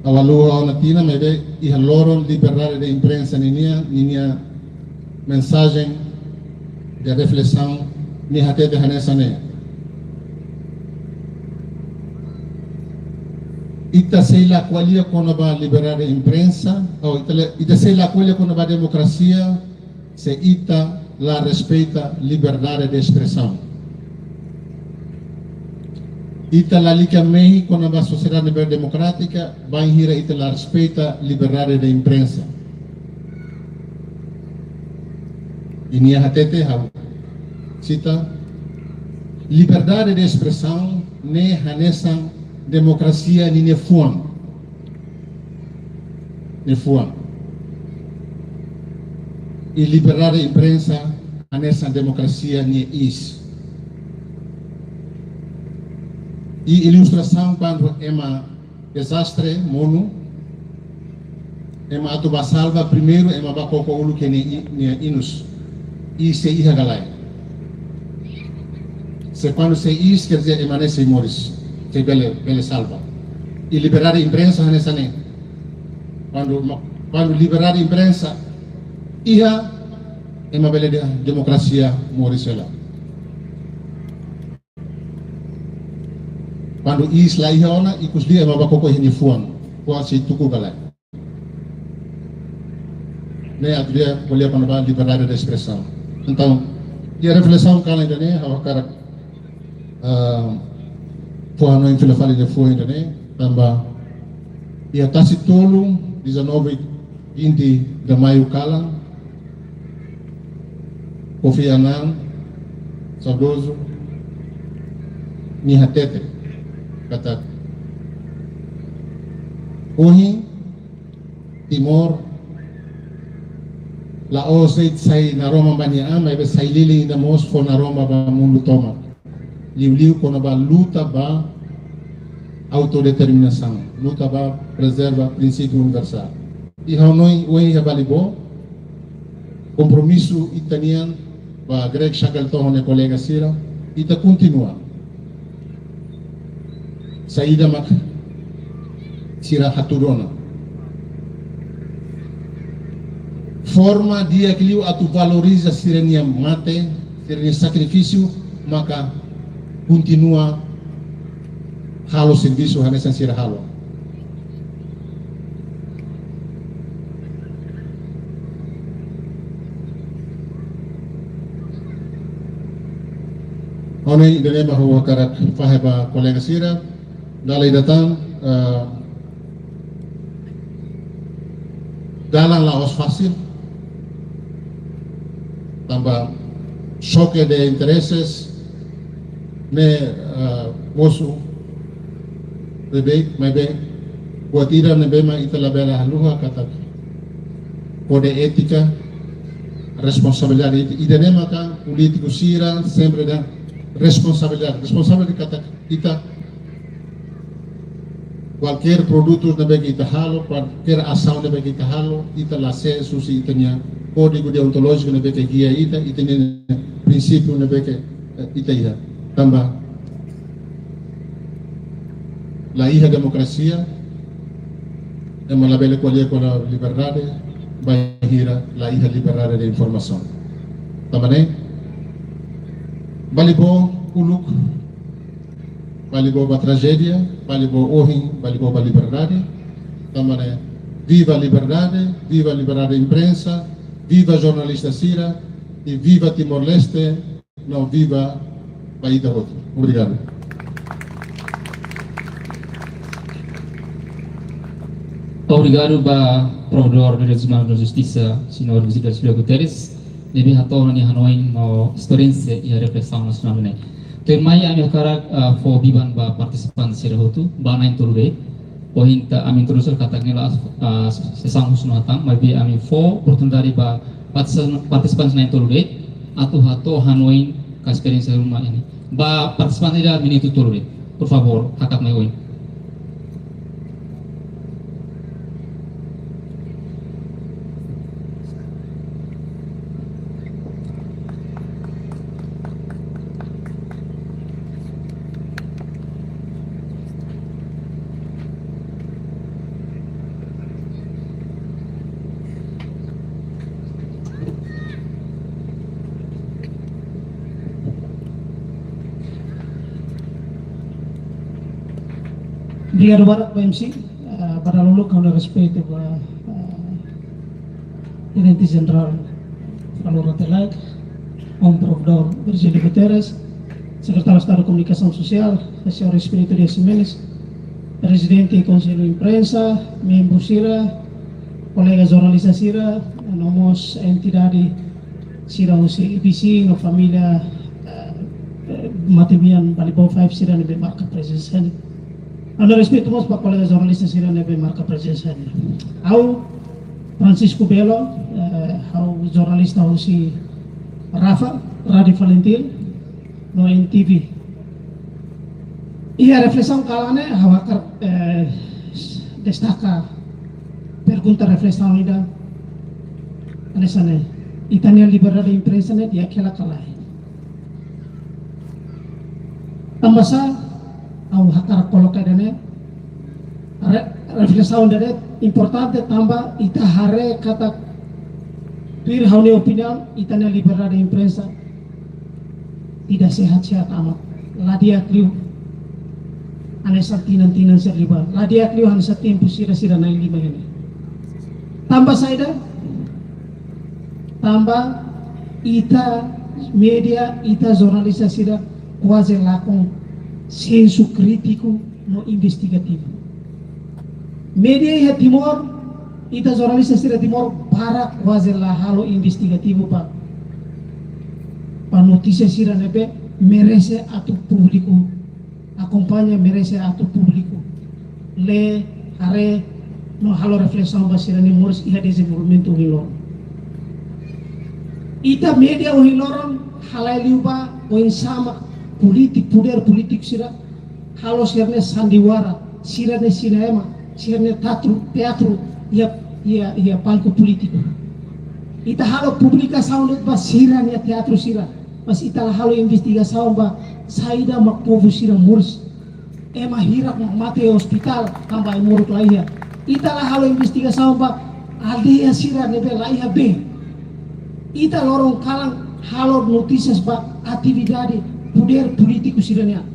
Speaker 9: awalua ona tina mebe iha loron liberdade de imprensa ninia mensagem de reflexão ni hatete hanesane ita sei la qualia quando ba liberdade de imprensa ou ita sei la qualia quando ba democracia se ita la respeita liberdade de expressão Ita lalika mehi com a sociedade democrática, vai hira ita la respeita liberdade da imprensa. Ini hatete hau. Cita, liberdade de expressão ne hanesan democracia ni ne fuan. Ne fuan. E liberdade de imprensa hanesan democracia ni is. E ilustração quando é uma desastre mono, é uma atuba salva primeiro é uma bakoko ulu que ne inus. E se iha galai. Se quando se is quer dizer emanece moris, que bele salva. E liberar a imprensa nessa nem. Quando liberar a imprensa, iha é uma bela democracia morisela. Quando is lá iha ona, e cus dia é uma bakoko hini fuan, quase tuku galai. Né, a dia boleh quando vai liberdade da expressão. Então, e a reflexão que ela ainda nem, a cara, foi no infilafali de foi ainda nem, também, e a tasi tolo, 19, 20 de maio kala, Kofi Annan, saudoso, Niha Tete, kata, Ohi, Timor, la osait sai na Roma bania mai be sai lili na mos fo na Roma ba mundo toma liu kona ba luta ba autodeterminação luta ba preserva princípio universal e hanoi oi balibo compromisso italiano ba Greg Shackleton ne colega Sira ita continua saída mak Sira haturona forma dia que atu valoriza sirenia mate, sirenia sacrifício, maka continua halo serviço hanesan sira halo. Onai dele bahwa karak faheba kolega sira dalai datang dalam laos fácil tambah choque de intereses me moço bebê mebe buat ira nebe ma itala bela haluha kata kode ética responsabilidade ida nema kan político sira sempre da responsabilidade kata kita qualquer produto nebe kita halo qualquer ação nebe kita halo ita la se susi itanya código deontológico na beca guia ita tem princípio na beca ita ia tambah la iha democracia é uma labela qualia com a liberdade vai hira la iha liberdade de informação também balibo uluk balibo ba tragédia balibo ohin balibo ba liberdade também viva a liberdade de imprensa. Viva jornalista Sira e viva Timor-Leste, não viva País da Rota. Obrigado.
Speaker 2: Obrigado ba Provedor de Direitos Humanos da Justiça, Senhor Visita Silvio Guterres, lebih atau nani Hanoi mau experiência e a repressão nacional ne. Termai ami karak for biban ba partisipan Sira Hotu ba nain turbe. Pointa amin terus katangnya lah sesang husnu hatang, maybe amin for oportunidade ba partisipan nain turbe atau hato Hanoi ka experiência rumah ini. Ba partisipan tidak minuto turbe. Por favor, hakak mai oin.
Speaker 3: Obrigado, MC. Para lulu com respeito para Gerente General Falou Ratelag, Provedor Virgílio Guterres, secretário de Estado de Comunicação Social, o senhor Espírito Dias Jimenez, presidente do Conselho de Imprensa, membro Sira, colegas jornalistas Sira, nomos entidade Sira IBC, no família Matibian Balibau 5 Sira nebe marca presença. Ando respeito most para colegas jornalistas Sira nebe marca presença. Ao Francisco Belo, ao jornalista si Rafa, Radi Valentin, no NTV. E a reflexão kalane hawakar destaca pergunta reflexão ida anesane itania liberdade de imprensa ne dia kela kalai. Tambasa au hakar colocar dane reflexão dane importante tambah ita hare kata pir haune opinion itania liberdade de imprensa tidak sehat-sehat amat. Ladia kliu anesa tinan seriba. Ladia kliu anesa tempo sira naik lima ini. Tambah saida, tambah ita media, ita jornalista sira quase lakon senso crítico no investigativo. Media ia Timor, ita jornalista sira Timor para quase la halo investigativo pa notícia sira nebe merece atu público, acompanha merece atu público, le hare no halo reflexão basira ni moros iha desenvolvimento hilor. Ita media o hiloron halai liuba o insama poder politik sira halo sirne sandiwara, sirne cinema, sirne teatro ia palco político. Ita halo publicação de basira ni teatro sira. Mas ita halo investigação ba saída mak povo sira murs ema hirak mate hospital tambah muruk laia ita halo investigação ba aldeia sira nebe laia be ita lorong kalang halo notícias ba atividade poder político sira nia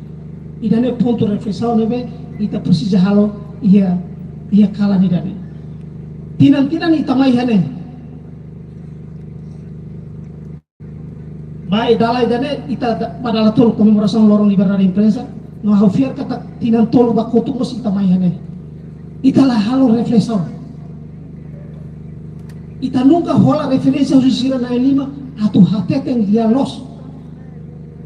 Speaker 3: idane ponto reflexão nebe ita precisa halo ia kala ni dane tinan ita mai hane Baik dalai dane ita padahal tol komemoração lorong liberdade de imprensa no haufiar kata tinan tol ba kotumos ita mai hane ita la halo reflexão ita nunca rola referência aos sira na lima atu hateten dialos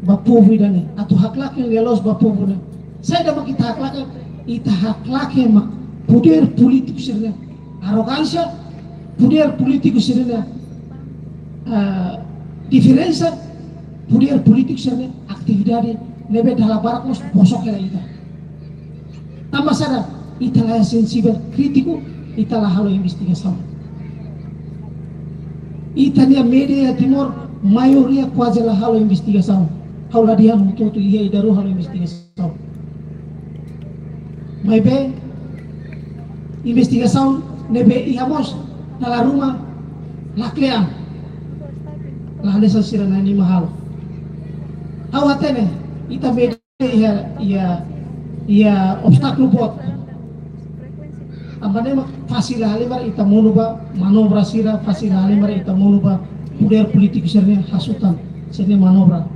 Speaker 3: ba povo dane atu haklak yang dialos ba povo ne saya dah kita haklak ita haklak ma poder político sirne arrogância poder político sirne diferença poder politik sirne aktividade nebe dalam barak mos bosok ya ita tambah sadar ita lah sensibel kritiku ita lah halo investigação ita nia media Timor maioria quase lah halo investigação halo dia mutu ia idaru halo investigação mas be investigação nebe iamos dalam rumah laklean lah desa sira nani mahal awatene ita media ia obstáculo buat ambane fasil halimar ita monuba manobra sira fasil halimar ita monuba poder politik sirne hasutan sirne manobra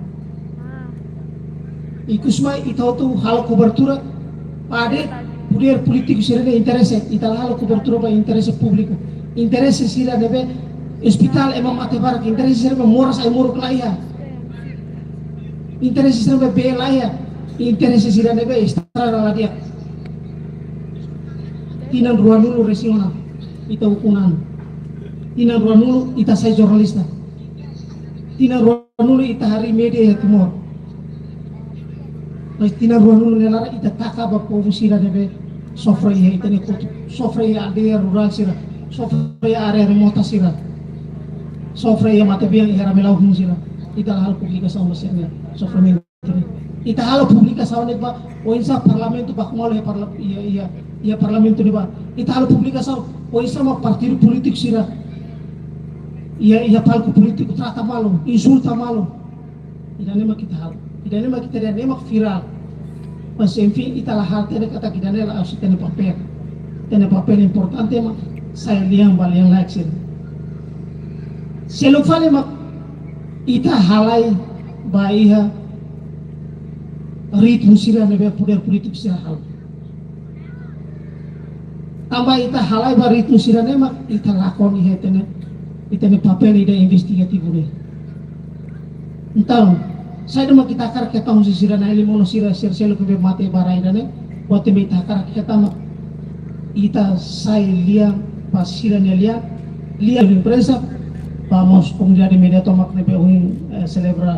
Speaker 3: ikusma ita tu hal cobertura pade poder politik sirne interesse ita hal cobertura ba interesse público interesse sira nebe hospital emang mate barak interesse sira moras ay muruk laia interesse sira be laia interesse sira nebe estrada la dia tinan ruang dulu resiona ita ukunan tinan ruang dulu ita saya jurnalista tinan ruang dulu ita hari media Timor mas tinan ruang dulu nelara ita taka ba povo sira nebe sofre ya ita ne kotu sofre ya area rural sira sofre ya area remota sira sofre ya mate biang era melau sira ita hal publikação masanya sofre menteri ita hal publikação ne ba o insa parlamento ba kumalo ia parlamento ne ba ita hal publikação o insa ma partido politik sira ia palco político trata malo insulta malo ida nema kita hal ida nema kita dia nema viral mas enfim ita la hal tene kata kita ne la tene papel importante ma saya liang baliang like selufale mak ita halai baiha ritmo sira nebe poder politik sira hal. Tambah ita halai ba ritmo sira ne mak ita lakoni itene papel ida investigatif ne. Então, saya mak kita kar kita si sira na ili mono sira selo kebe mate barai dane, buat me ita kar kita mak ita sai lia pas sira ne lia imprensa vamos comunidade media tomak nebe celebra